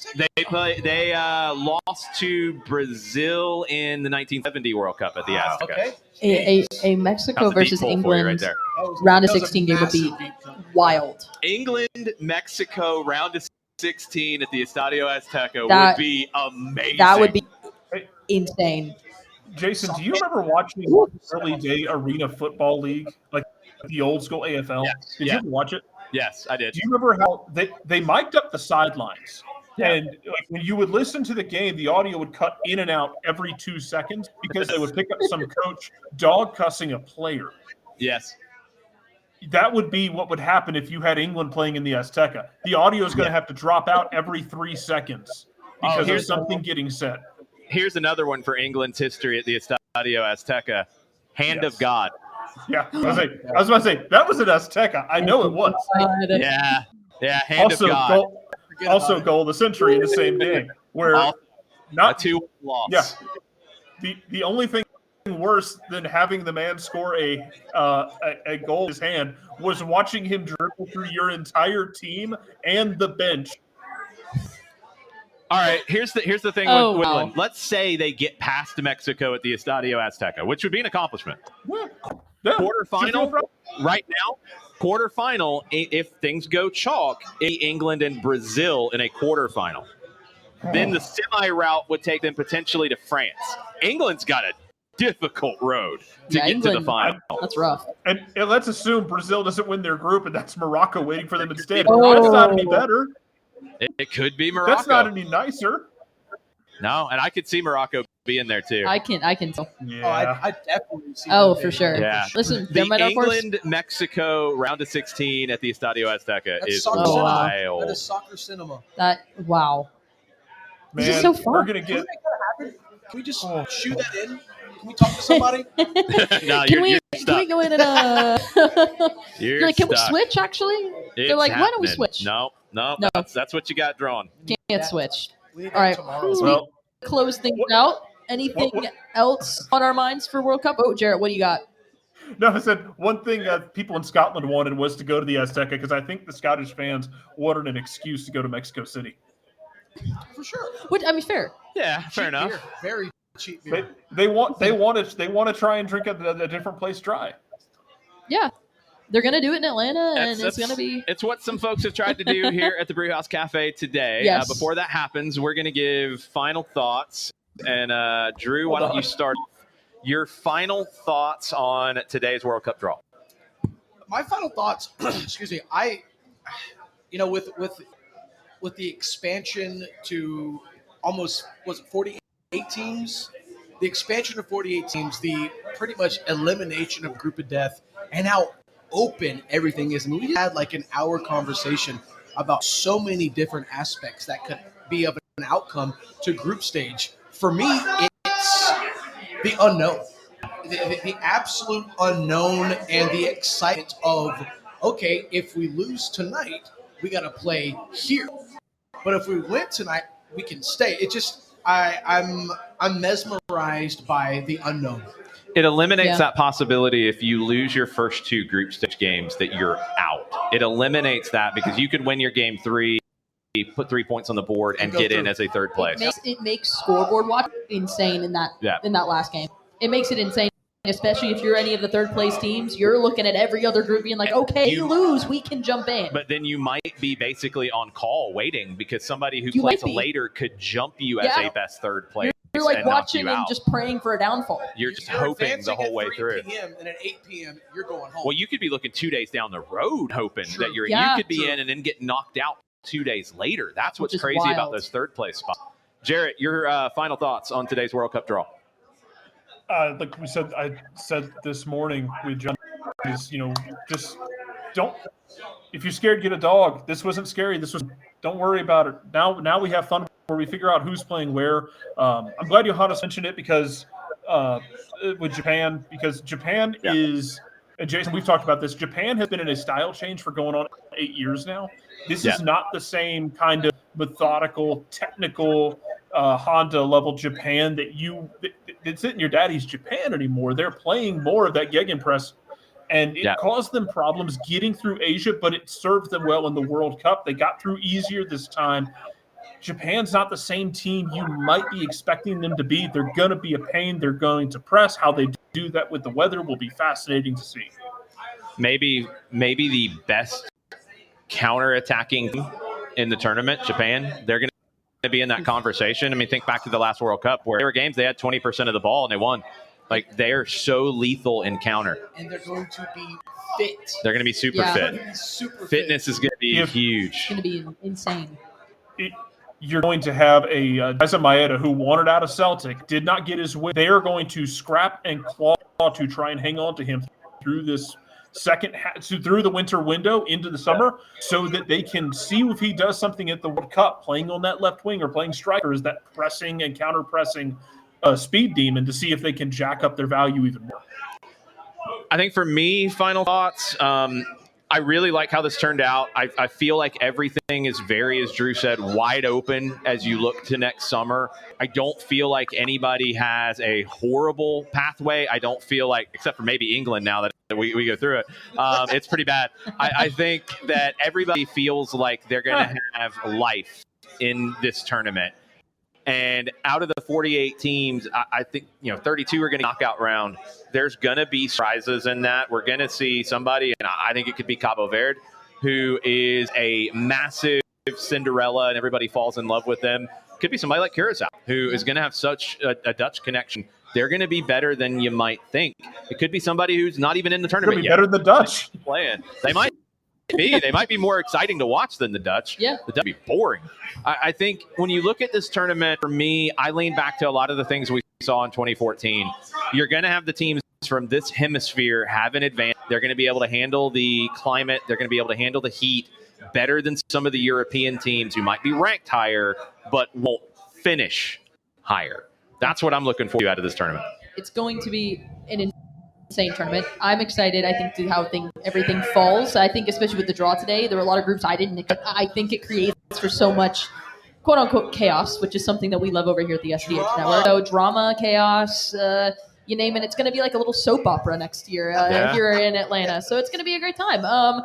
F: they lost to Brazil in the 1970 World Cup at the Azteca.
C: Okay.
A: A Mexico versus England
F: right there.
A: round of 16 game would be wild.
F: England, Mexico, round of 16 at the Estadio Azteca would be amazing.
A: That would be insane.
D: Jason, do you remember watching early day Arena Football League, like the old school AFL?
F: Yes.
D: Did you ever watch it?
F: Yes, I did.
D: Do you remember how they mic'd up the sidelines? Yeah. And when you would listen to the game, the audio would cut in and out every 2 seconds because they would pick up some coach dog cussing a player.
F: Yes.
D: That would be what would happen if you had England playing in the Azteca. The audio is going to have to drop out every 3 seconds because there's something getting said.
F: Here's another one for England's history at the Estadio Azteca. Hand of God.
D: Yeah, I was about to say, that was an Azteca. I know it was.
F: Yeah, hand of God.
D: Goal of the century in the same game. Where not
F: a 2-1 loss.
D: Yeah. The only thing worse than having the man score a goal in his hand was watching him dribble through your entire team and the bench.
F: All right, here's the thing with England. Let's say they get past Mexico at the Estadio Azteca, which would be an accomplishment.
D: Yeah.
F: Quarterfinal right now. Quarterfinal, if things go chalk, England and Brazil in a quarterfinal. Then the semi route would take them potentially to France. England's got a difficult road to get to the final.
A: That's rough.
D: And let's assume Brazil doesn't win their group, and that's Morocco waiting for them instead. That's not any better.
F: It could be Morocco.
D: That's not any nicer.
F: No, and I could see Morocco being there too.
A: I can tell.
D: Yeah.
C: I definitely see
A: for sure.
F: Yeah.
A: Listen,
F: the England-Mexico round of 16 at the Estadio Azteca is wild.
C: That is soccer cinema.
A: Wow.
D: Man,
A: this is so fun.
D: We're going to get...
C: Can we just shoot that in? Can we talk to somebody?
F: No,
A: can we go in and
F: You're
A: like, can
F: stuck.
A: we switch actually? They're like, why don't we switch?
F: No. That's what you got drawn.
A: Can't switch.
C: We need
A: All right.
C: tomorrow.
A: Close things out. Anything else on our minds for World Cup? Oh, Jarrett, what do you got?
D: No, I said one thing that people in Scotland wanted was to go to the Azteca because I think the Scottish fans wanted an excuse to go to Mexico City.
C: For sure.
A: Fair.
F: Yeah, fair enough.
C: Very cheap beer.
D: They want to try and drink a different place dry.
A: Yeah. They're going to do it in Atlanta, and it's going to be...
F: It's what some folks have tried to do here at the Brewhouse Cafe today.
A: Yes.
F: Before that happens, we're going to give final thoughts. And Drew, why don't you start your final thoughts on today's World Cup draw?
C: My final thoughts, excuse me, with the expansion to almost, was it 48 teams? The expansion to 48 teams, the pretty much elimination of group of death, and how open everything is. I mean, we had like an hour conversation about so many different aspects that could be of an outcome to group stage. For me, it's the unknown, the absolute unknown, and the excitement of, okay, if we lose tonight, we got to play here. But if we win tonight, we can stay. It just, I'm mesmerized by the unknown.
F: It eliminates that possibility if you lose your first two group stage games that you're out. It eliminates that because you could win your game 3, put 3 points on the board, and get in as a third place.
A: It makes scoreboard watch insane in that last game. It makes it insane, especially if you're any of the third place teams. You're looking at every other group being like, okay, you lose, we can jump in.
F: But then you might be basically on call waiting because somebody who plays later could jump you as a best third place.
A: You're like watching and just praying for a downfall.
F: You're just hoping the whole way through.
C: 3 p.m. and at 8 p.m. you're going home.
F: Well, you could be looking 2 days down the road hoping that you could be in and then get knocked out 2 days later. That's what's crazy about those third place spots. Jarrett, your final thoughts on today's World Cup draw?
D: Like I said this morning with John, is just don't. If you're scared, get a dog. This wasn't scary. Don't worry about it. Now we have fun where we figure out who's playing where. I'm glad Johannes mentioned it because with Japan, is, and Jason, we've talked about this. Japan has been in a style change for going on 8 years now. This is not the same kind of methodical, technical Honda level Japan that's in your daddy's Japan anymore. They're playing more of that gegenpress, and it caused them problems getting through Asia, but it served them well in the World Cup. They got through easier this time. Japan's not the same team you might be expecting them to be. They're going to be a pain. They're going to press. How they do that with the weather will be fascinating to see.
F: Maybe the best counter-attacking in the tournament, Japan. They're going to be in that conversation. I mean, think back to the last World Cup where there were games they had 20% of the ball and they won. Like, they're so lethal in counter.
C: And they're going to be fit.
F: They're going to be super fit. Fitness is going to be huge.
A: It's going to be insane.
D: You're going to have a Daisa Maeda who wanted out of Celtic, did not get his way. They are going to scrap and claw to try and hang on to him through this through the winter window into the summer, so that they can see if he does something at the World Cup, playing on that left wing or playing striker, is that pressing and counter pressing speed demon, to see if they can jack up their value even more.
F: I think for me, final thoughts. I really like how this turned out. I feel like everything is very, as Drew said, wide open as you look to next summer. I don't feel like anybody has a horrible pathway. I don't feel like, except for maybe England now that we go through it, it's pretty bad. I think that everybody feels like they're going to have life in this tournament. And out of the 48 teams, I think 32 are going to knockout round. There's going to be surprises in that. We're going to see somebody, and I think it could be Cabo Verde, who is a massive Cinderella, and everybody falls in love with them. Could be somebody like Curacao, who is going to have such a Dutch connection. They're going to be better than you might think. It could be somebody who's not even in the tournament yet.
D: Better than the Dutch.
F: Playing. They might be. They might be more exciting to watch than the Dutch.
A: Yeah.
F: The Dutch would be boring. I think when you look at this tournament, for me, I lean back to a lot of the things we saw in 2014. You're going to have the teams from this hemisphere have an advantage. They're going to be able to handle the climate. They're going to be able to handle the heat better than some of the European teams who might be ranked higher but won't finish higher. That's what I'm looking for out of this tournament.
A: It's going to be an insane tournament. I'm excited, I think, to how everything falls. I think especially with the draw today, there were a lot of groups I didn't expect. I think it creates for so much quote-unquote chaos, which is something that we love over here at the SDH Network. So drama, chaos, you name it. It's going to be like a little soap opera next year if you're in Atlanta. So it's going to be a great time.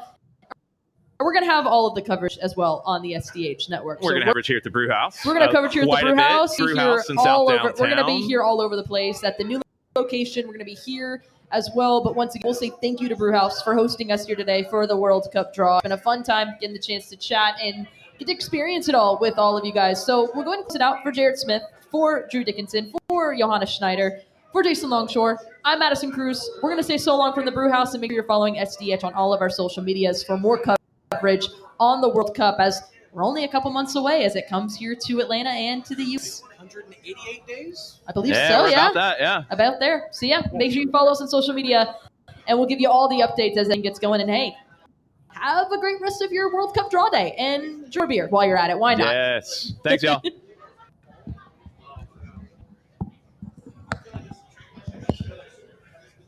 A: we're going to have all of the coverage as well on the SDH network.
F: We're going to have coverage here at the Brewhouse.
A: We're going to coverage here at the Brewhouse.
F: Brewhouse in South Downtown.
A: We're going to be here all over the place at the new location. We're going to be here as well. But once again, we'll say thank you to Brewhouse for hosting us here today for the World Cup draw. It's been a fun time getting the chance to chat and get to experience it all with all of you guys. So we'll go ahead and close it out for Jarrett Smith, for Drew Dickinson, for Johannes Schneider, for Jason Longshore. I'm Madison Cruz. We're going to say so long from the Brewhouse, and make sure you're following SDH on all of our social medias for more coverage on the World Cup, as we're only a couple months away as it comes here to Atlanta and to the U.S.
C: 188 days?
A: I believe so,
F: About that, yeah.
A: About there. So, yeah, make sure you follow us on social media, and we'll give you all the updates as it gets going. And, hey, have a great rest of your World Cup draw day, and enjoy a beer while you're at it. Why not?
F: Yes. Thanks, y'all.